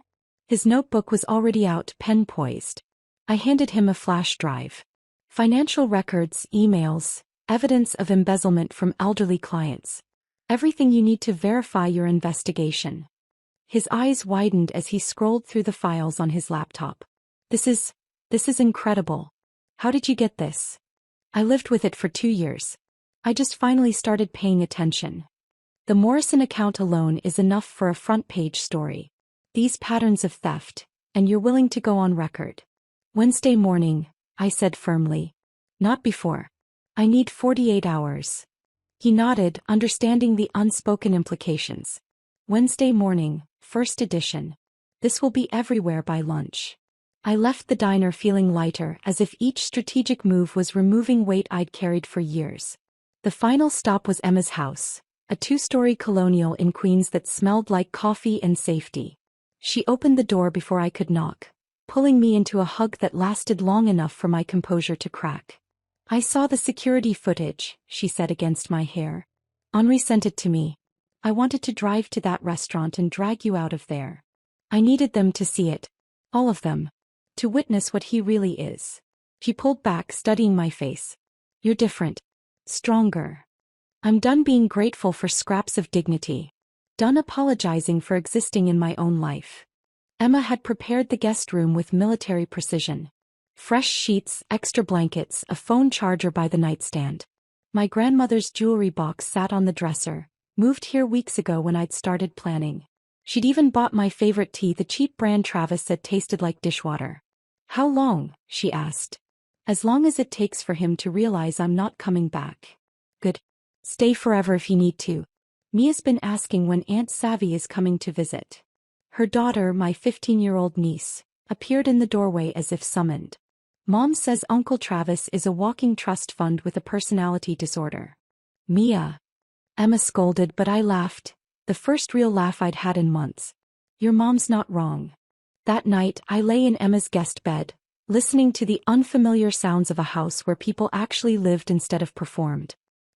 His notebook was already out, pen poised. I handed him a flash drive. Financial records, emails, evidence of embezzlement from elderly clients. Everything you need to verify your investigation. His eyes widened as he scrolled through the files on his laptop. This is incredible. How did you get this? I lived with it for 2 years. I just finally started paying attention. The Morrison account alone is enough for a front-page story. These patterns of theft, and you're willing to go on record. Wednesday morning, I said firmly. Not before. I need 48 hours. He nodded, understanding the unspoken implications. Wednesday morning, first edition. This will be everywhere by lunch. I left the diner feeling lighter, as if each strategic move was removing weight I'd carried for years. The final stop was Emma's house, a 2-story colonial in Queens that smelled like coffee and safety. She opened the door before I could knock, pulling me into a hug that lasted long enough for my composure to crack. I saw the security footage, she said against my hair. Henri sent it to me. I wanted to drive to that restaurant and drag you out of there. I needed them to see it. All of them. To witness what he really is. She pulled back, studying my face. You're different. Stronger. I'm done being grateful for scraps of dignity. Done apologizing for existing in my own life. Emma had prepared the guest room with military precision. Fresh sheets, extra blankets, a phone charger by the nightstand. My grandmother's jewelry box sat on the dresser, moved here weeks ago when I'd started planning. She'd even bought my favorite tea, the cheap brand Travis said tasted like dishwater. How long? She asked. As long as it takes for him to realize I'm not coming back. Good. Stay forever if you need to. Mia's been asking when Aunt Savvy is coming to visit. Her daughter, my 15-year-old niece, appeared in the doorway as if summoned. Mom says Uncle Travis is a walking trust fund with a personality disorder. Mia. Emma scolded, but I laughed, the first real laugh I'd had in months. Your mom's not wrong. That night, I lay in Emma's guest bed, listening to the unfamiliar sounds of a house where people actually lived instead of performed.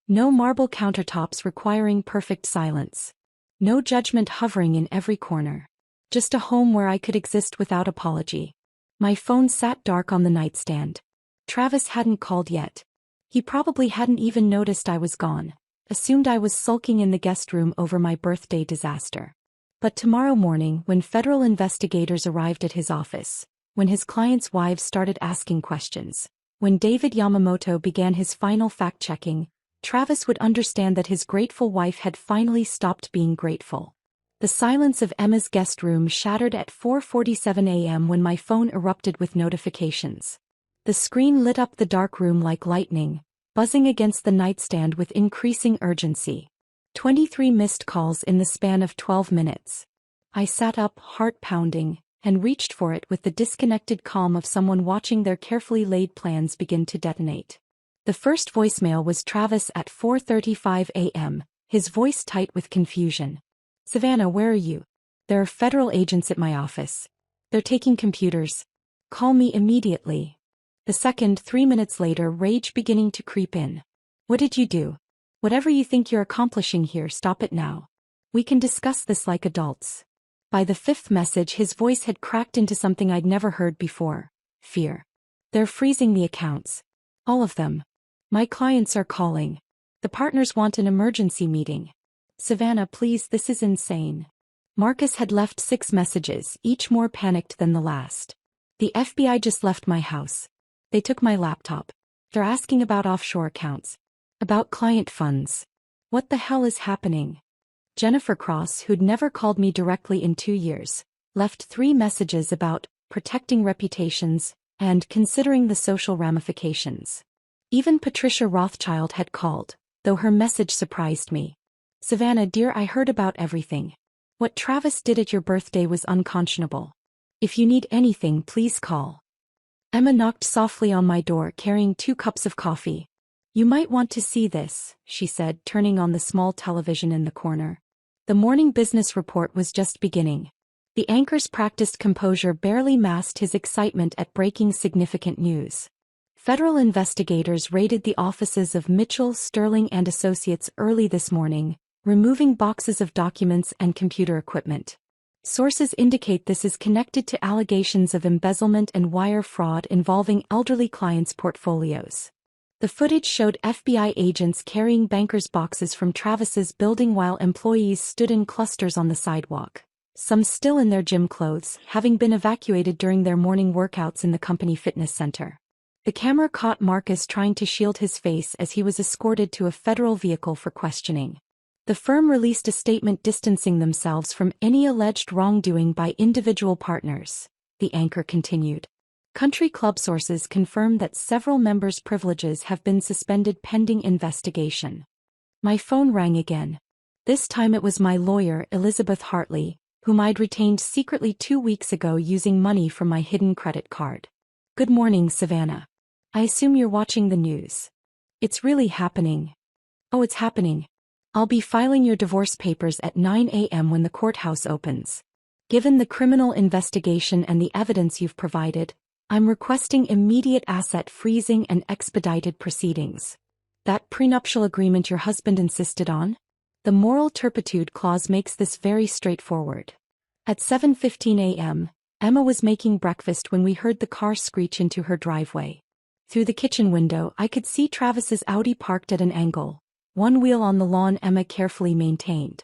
No marble countertops requiring perfect silence. No judgment hovering in every corner. Just a home where I could exist without apology. My phone sat dark on the nightstand. Travis hadn't called yet. He probably hadn't even noticed I was gone, assumed I was sulking in the guest room over my birthday disaster. But tomorrow morning, when federal investigators arrived at his office, when his clients' wives started asking questions, when David Yamamoto began his final fact-checking, Travis would understand that his grateful wife had finally stopped being grateful. The silence of Emma's guest room shattered at 4:47 a.m. when my phone erupted with notifications. The screen lit up the dark room like lightning, buzzing against the nightstand with increasing urgency. 23 missed calls in the span of 12 minutes. I sat up, heart pounding, and reached for it with the disconnected calm of someone watching their carefully laid plans begin to detonate. The first voicemail was Travis at 4:35 a.m., his voice tight with confusion. "Savannah, where are you? There are federal agents at my office. They're taking computers. Call me immediately." The second, 3 minutes later, rage beginning to creep in. "What did you do? Whatever you think you're accomplishing here, stop it now. We can discuss this like adults." By the fifth message, his voice had cracked into something I'd never heard before: fear. "They're freezing the accounts. All of them. My clients are calling. The partners want an emergency meeting. Savannah, please, this is insane." Marcus had left 6 messages, each more panicked than the last. "The FBI just left my house. They took my laptop. They're asking about offshore accounts. About client funds. What the hell is happening?" Jennifer Cross, who'd never called me directly in 2 years, left 3 messages about protecting reputations and considering the social ramifications. Even Patricia Rothschild had called, though her message surprised me. "Savannah dear, I heard about everything. What Travis did at your birthday was unconscionable. If you need anything, please call." Emma knocked softly on my door carrying 2 cups of coffee. "You might want to see this," she said, turning on the small television in the corner. The morning business report was just beginning. The anchor's practiced composure barely masked his excitement at breaking significant news. Federal investigators raided the offices of Mitchell, Sterling and Associates early this morning, removing boxes of documents and computer equipment. Sources indicate this is connected to allegations of embezzlement and wire fraud involving elderly clients' portfolios. The footage showed FBI agents carrying bankers' boxes from Travis's building while employees stood in clusters on the sidewalk, some still in their gym clothes, having been evacuated during their morning workouts in the company fitness center. The camera caught Marcus trying to shield his face as he was escorted to a federal vehicle for questioning. The firm released a statement distancing themselves from any alleged wrongdoing by individual partners, the anchor continued. Country club sources confirmed that several members' privileges have been suspended pending investigation. My phone rang again. This time it was my lawyer, Elizabeth Hartley, whom I'd retained secretly 2 weeks ago using money from my hidden credit card. "Good morning, Savannah. I assume you're watching the news. It's really happening." "Oh, it's happening. I'll be filing your divorce papers at 9 a.m. when the courthouse opens. Given the criminal investigation and the evidence you've provided, I'm requesting immediate asset freezing and expedited proceedings." "That prenuptial agreement your husband insisted on?" "The moral turpitude clause makes this very straightforward." At 7:15 a.m., Emma was making breakfast when we heard the car screech into her driveway. Through the kitchen window, I could see Travis's Audi parked at an angle, one wheel on the lawn Emma carefully maintained.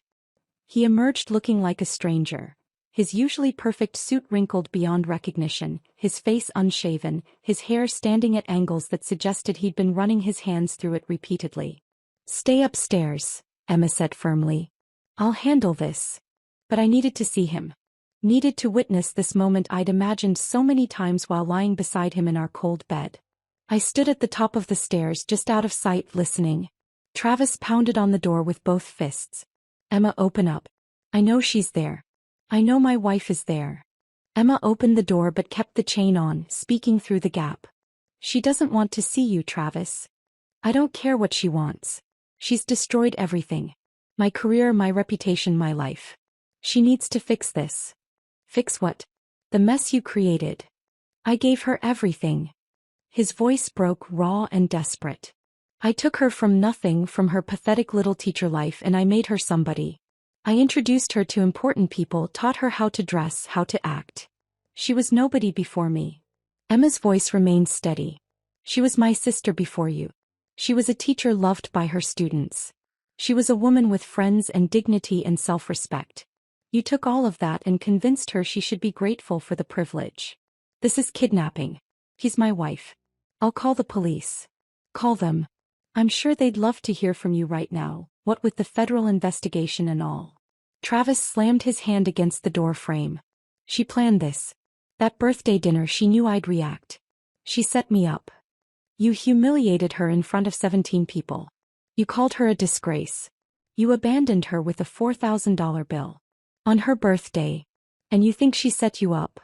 He emerged looking like a stranger, his usually perfect suit wrinkled beyond recognition, his face unshaven, his hair standing at angles that suggested he'd been running his hands through it repeatedly. "Stay upstairs," Emma said firmly. "I'll handle this." But I needed to see him. Needed to witness this moment I'd imagined so many times while lying beside him in our cold bed. I stood at the top of the stairs, just out of sight, listening. Travis pounded on the door with both fists. "Emma, open up. I know she's there. I know my wife is there." Emma opened the door but kept the chain on, speaking through the gap. "She doesn't want to see you, Travis. I don't care what she wants. She's destroyed everything. My career, my reputation, my life. She needs to fix this." "Fix what?" "The mess you created. I gave her everything." His voice broke, raw and desperate. I took her from nothing, from her pathetic little teacher life, and I made her somebody. I introduced her to important people, taught her how to dress, how to act. She was nobody before me. Emma's voice remained steady. She was my sister before you. She was a teacher loved by her students. She was a woman with friends and dignity and self-respect. You took all of that and convinced her she should be grateful for the privilege. This is kidnapping. He's my wife. I'll call the police. Call them. I'm sure they'd love to hear from you right now, what with the federal investigation and all. Travis slammed his hand against the door frame. She planned this. That birthday dinner, she knew I'd react. She set me up. You humiliated her in front of 17 people. You called her a disgrace. You abandoned her with a $4,000 bill. On her birthday. And you think she set you up?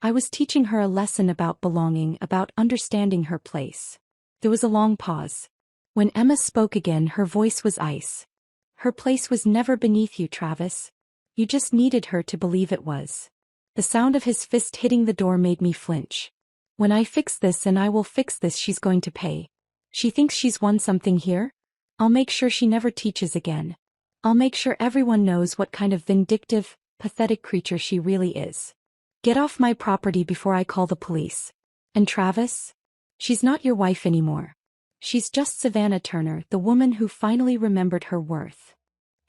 I was teaching her a lesson about belonging, about understanding her place. There was a long pause. When Emma spoke again, her voice was ice. Her place was never beneath you, Travis. You just needed her to believe it was. The sound of his fist hitting the door made me flinch. When I fix this, and I will fix this, she's going to pay. She thinks she's won something here? I'll make sure she never teaches again. I'll make sure everyone knows what kind of vindictive, pathetic creature she really is. Get off my property before I call the police. And Travis? She's not your wife anymore. She's just Savannah Turner, the woman who finally remembered her worth.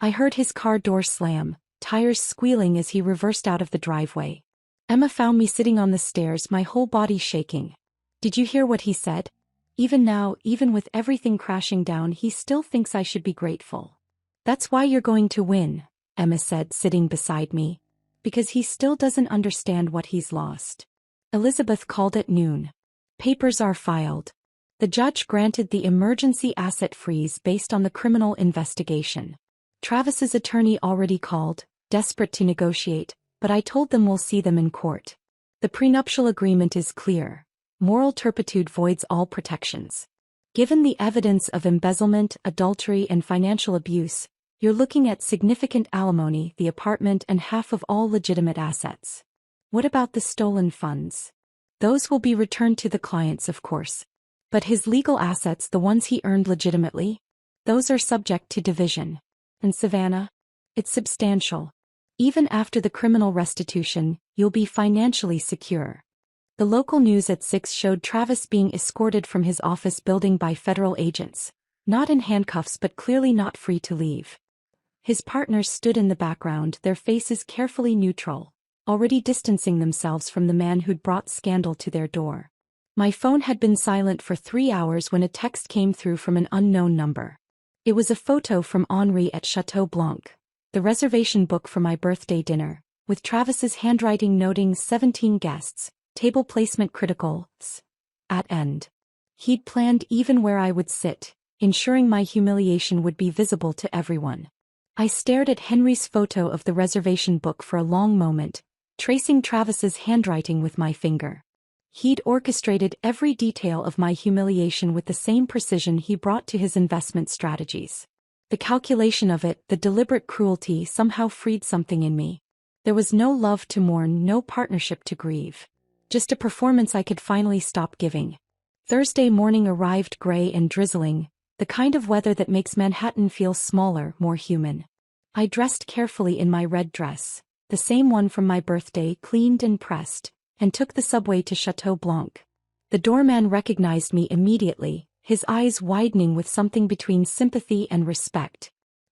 I heard his car door slam, tires squealing as he reversed out of the driveway. Emma found me sitting on the stairs, my whole body shaking. Did you hear what he said? Even now, even with everything crashing down, he still thinks I should be grateful. That's why you're going to win, Emma said, sitting beside me. Because he still doesn't understand what he's lost. Elizabeth called at noon. Papers are filed. The judge granted the emergency asset freeze based on the criminal investigation. Travis's attorney already called, desperate to negotiate, but I told them we'll see them in court. The prenuptial agreement is clear. Moral turpitude voids all protections. Given the evidence of embezzlement, adultery, and financial abuse, you're looking at significant alimony, the apartment, and half of all legitimate assets. What about the stolen funds? Those will be returned to the clients, of course. But his legal assets, the ones he earned legitimately, those are subject to division. And Savannah? It's substantial. Even after the criminal restitution, you'll be financially secure. The local news at 6 showed Travis being escorted from his office building by federal agents, not in handcuffs but clearly not free to leave. His partners stood in the background, their faces carefully neutral, already distancing themselves from the man who'd brought scandal to their door. My phone had been silent for 3 hours when a text came through from an unknown number. It was a photo from Henri at Chateau Blanc, the reservation book for my birthday dinner, with Travis's handwriting noting 17 guests, table placement critical, at end. He'd planned even where I would sit, ensuring my humiliation would be visible to everyone. I stared at Henry's photo of the reservation book for a long moment, tracing Travis's handwriting with my finger. He'd orchestrated every detail of my humiliation with the same precision he brought to his investment strategies. The calculation of it, the deliberate cruelty, somehow freed something in me. There was no love to mourn, no partnership to grieve. Just a performance I could finally stop giving. Thursday morning arrived gray and drizzling, the kind of weather that makes Manhattan feel smaller, more human. I dressed carefully in my red dress, the same one from my birthday, cleaned and pressed, and took the subway to Chateau Blanc. The doorman recognized me immediately, his eyes widening with something between sympathy and respect.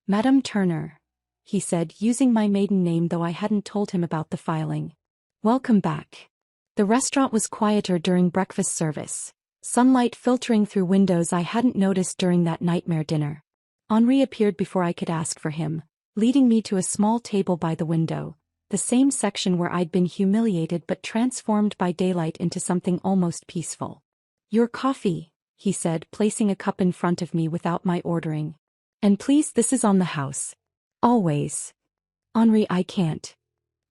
Madame Turner, he said, using my maiden name though I hadn't told him about the filing. Welcome back. The restaurant was quieter during breakfast service, sunlight filtering through windows I hadn't noticed during that nightmare dinner. Henri appeared before I could ask for him, leading me to a small table by the window, the same section where I'd been humiliated but transformed by daylight into something almost peaceful. Your coffee, he said, placing a cup in front of me without my ordering. And please, this is on the house. Always. Henri, I can't.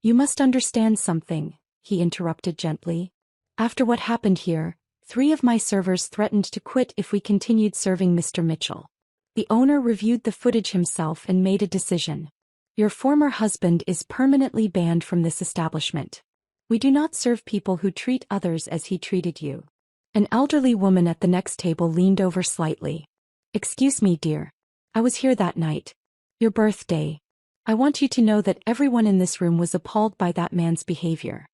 You must understand something, he interrupted gently. After what happened here, 3 of my servers threatened to quit if we continued serving Mr. Mitchell. The owner reviewed the footage himself and made a decision. Your former husband is permanently banned from this establishment. We do not serve people who treat others as he treated you. An elderly woman at the next table leaned over slightly. Excuse me, dear. I was here that night. Your birthday. I want you to know that everyone in this room was appalled by that man's behavior.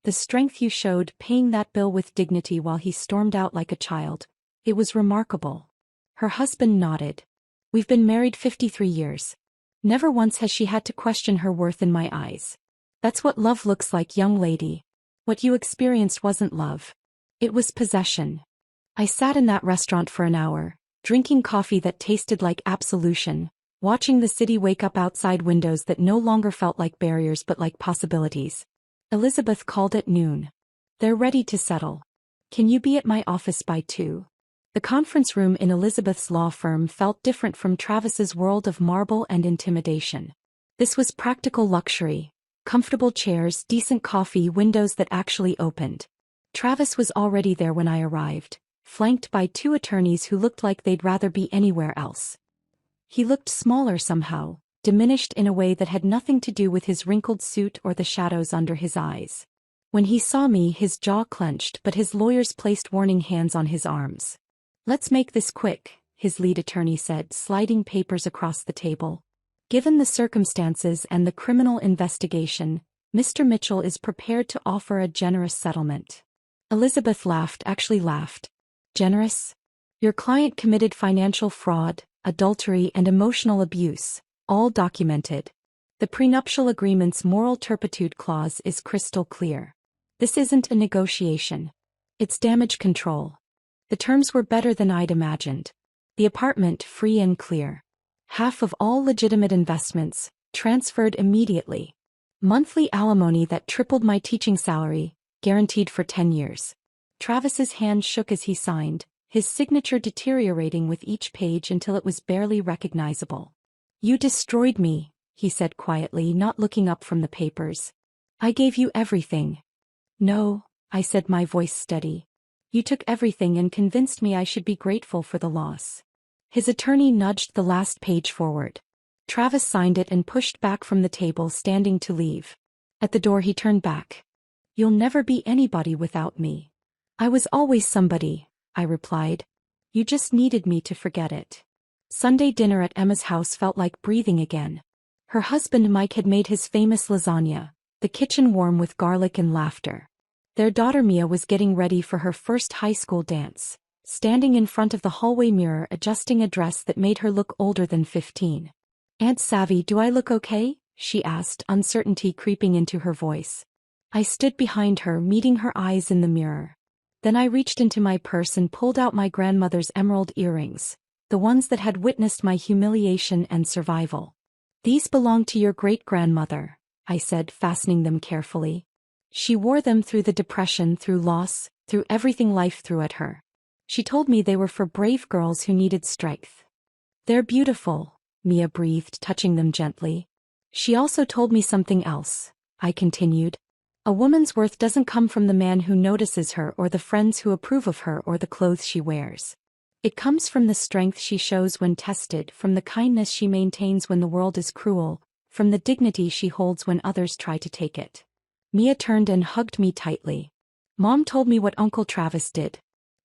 The strength you showed paying that bill with dignity while he stormed out like a child. It was remarkable. Her husband nodded. We've been married 53 years. Never once has she had to question her worth in my eyes. That's what love looks like, young lady. What you experienced wasn't love. It was possession. I sat in that restaurant for an hour, drinking coffee that tasted like absolution, watching the city wake up outside windows that no longer felt like barriers but like possibilities. Elizabeth called at noon. They're ready to settle. Can you be at my office by 2? The conference room in Elizabeth's law firm felt different from Travis's world of marble and intimidation. This was practical luxury. Comfortable chairs, decent coffee, windows that actually opened. Travis was already there when I arrived, flanked by 2 attorneys who looked like they'd rather be anywhere else. He looked smaller somehow, diminished in a way that had nothing to do with his wrinkled suit or the shadows under his eyes. When he saw me, his jaw clenched, but his lawyers placed warning hands on his arms. Let's make this quick, his lead attorney said, sliding papers across the table. Given the circumstances and the criminal investigation, Mr. Mitchell is prepared to offer a generous settlement. Elizabeth laughed, actually laughed. Generous? Your client committed financial fraud, adultery, and emotional abuse, all documented. The prenuptial agreement's moral turpitude clause is crystal clear. This isn't a negotiation. It's damage control. The terms were better than I'd imagined. The apartment free and clear. Half of all legitimate investments, transferred immediately. Monthly alimony that tripled my teaching salary, guaranteed for 10 years. Travis's hand shook as he signed, his signature deteriorating with each page until it was barely recognizable. You destroyed me, he said quietly, not looking up from the papers. I gave you everything. No, I said, my voice steady. You took everything and convinced me I should be grateful for the loss. His attorney nudged the last page forward. Travis signed it and pushed back from the table, standing to leave. At the door he turned back. You'll never be anybody without me. I was always somebody, I replied. You just needed me to forget it. Sunday dinner at Emma's house felt like breathing again. Her husband Mike had made his famous lasagna, the kitchen warm with garlic and laughter. Their daughter Mia was getting ready for her first high school dance, standing in front of the hallway mirror adjusting a dress that made her look older than 15. Aunt Savvy, do I look okay? She asked, uncertainty creeping into her voice. I stood behind her, meeting her eyes in the mirror. Then I reached into my purse and pulled out my grandmother's emerald earrings, the ones that had witnessed my humiliation and survival. These belong to your great-grandmother, I said, fastening them carefully. She wore them through the depression, through loss, through everything life threw at her. She told me they were for brave girls who needed strength. They're beautiful, Mia breathed, touching them gently. She also told me something else, I continued. A woman's worth doesn't come from the man who notices her or the friends who approve of her or the clothes she wears. It comes from the strength she shows when tested, from the kindness she maintains when the world is cruel, from the dignity she holds when others try to take it. Mia turned and hugged me tightly. Mom told me what Uncle Travis did.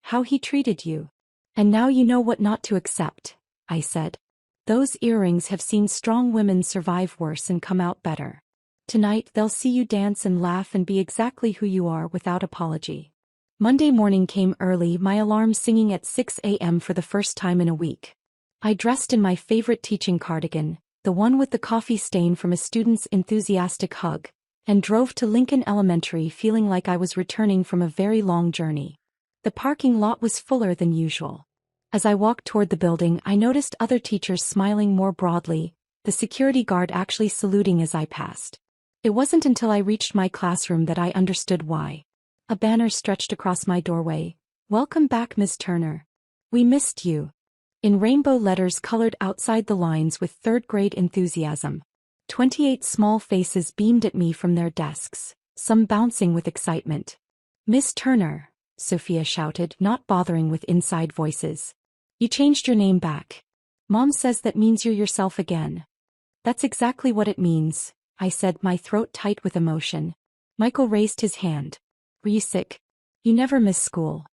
How he treated you. And now you know what not to accept, I said. Those earrings have seen strong women survive worse and come out better. Tonight they'll see you dance and laugh and be exactly who you are without apology. Monday morning came early, my alarm singing at 6 a.m. for the first time in a week. I dressed in my favorite teaching cardigan, the one with the coffee stain from a student's enthusiastic hug, and drove to Lincoln Elementary feeling like I was returning from a very long journey. The parking lot was fuller than usual. As I walked toward the building, I noticed other teachers smiling more broadly, the security guard actually saluting as I passed. It wasn't until I reached my classroom that I understood why. A banner stretched across my doorway. Welcome back, Miss Turner. We missed you. In rainbow letters colored outside the lines with third-grade enthusiasm. 28 small faces beamed at me from their desks, some bouncing with excitement. Miss Turner, Sophia shouted, not bothering with inside voices. You changed your name back. Mom says that means you're yourself again. That's exactly what it means, I said, my throat tight with emotion. Michael raised his hand. Were you sick? You never miss school.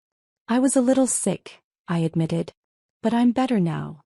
I was a little sick, I admitted. But I'm better now.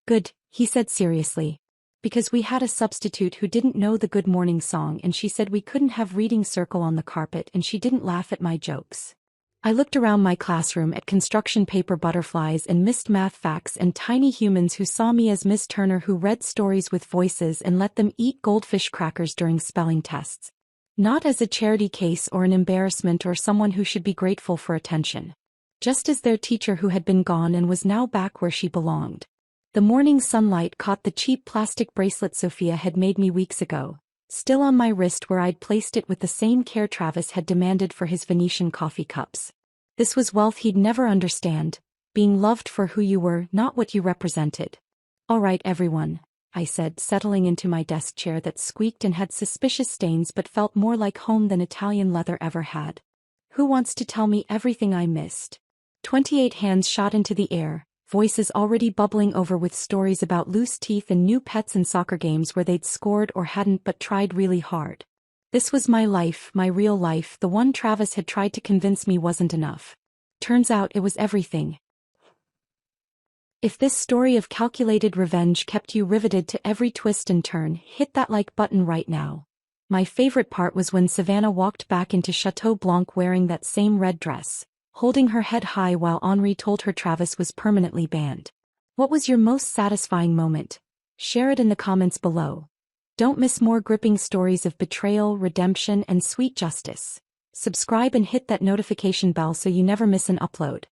Good, he said seriously. Because we had a substitute who didn't know the Good Morning song and she said we couldn't have reading circle on the carpet and she didn't laugh at my jokes. I looked around my classroom at construction paper butterflies and missed math facts and tiny humans who saw me as Miss Turner who read stories with voices and let them eat goldfish crackers during spelling tests. Not as a charity case or an embarrassment or someone who should be grateful for attention. Just as their teacher who had been gone and was now back where she belonged. The morning sunlight caught the cheap plastic bracelet Sophia had made me weeks ago, still on my wrist where I'd placed it with the same care Travis had demanded for his Venetian coffee cups. This was wealth he'd never understand, being loved for who you were, not what you represented. All right, everyone, I said, settling into my desk chair that squeaked and had suspicious stains but felt more like home than Italian leather ever had. Who wants to tell me everything I missed? 28 hands shot into the air, voices already bubbling over with stories about loose teeth and new pets and soccer games where they'd scored or hadn't but tried really hard. This was my life, my real life, the one Travis had tried to convince me wasn't enough. Turns out it was everything. If this story of calculated revenge kept you riveted to every twist and turn, hit that like button right now. My favorite part was when Savannah walked back into Chateau Blanc wearing that same red dress, holding her head high while Henri told her Travis was permanently banned. What was your most satisfying moment? Share it in the comments below. Don't miss more gripping stories of betrayal, redemption, and sweet justice. Subscribe and hit that notification bell so you never miss an upload.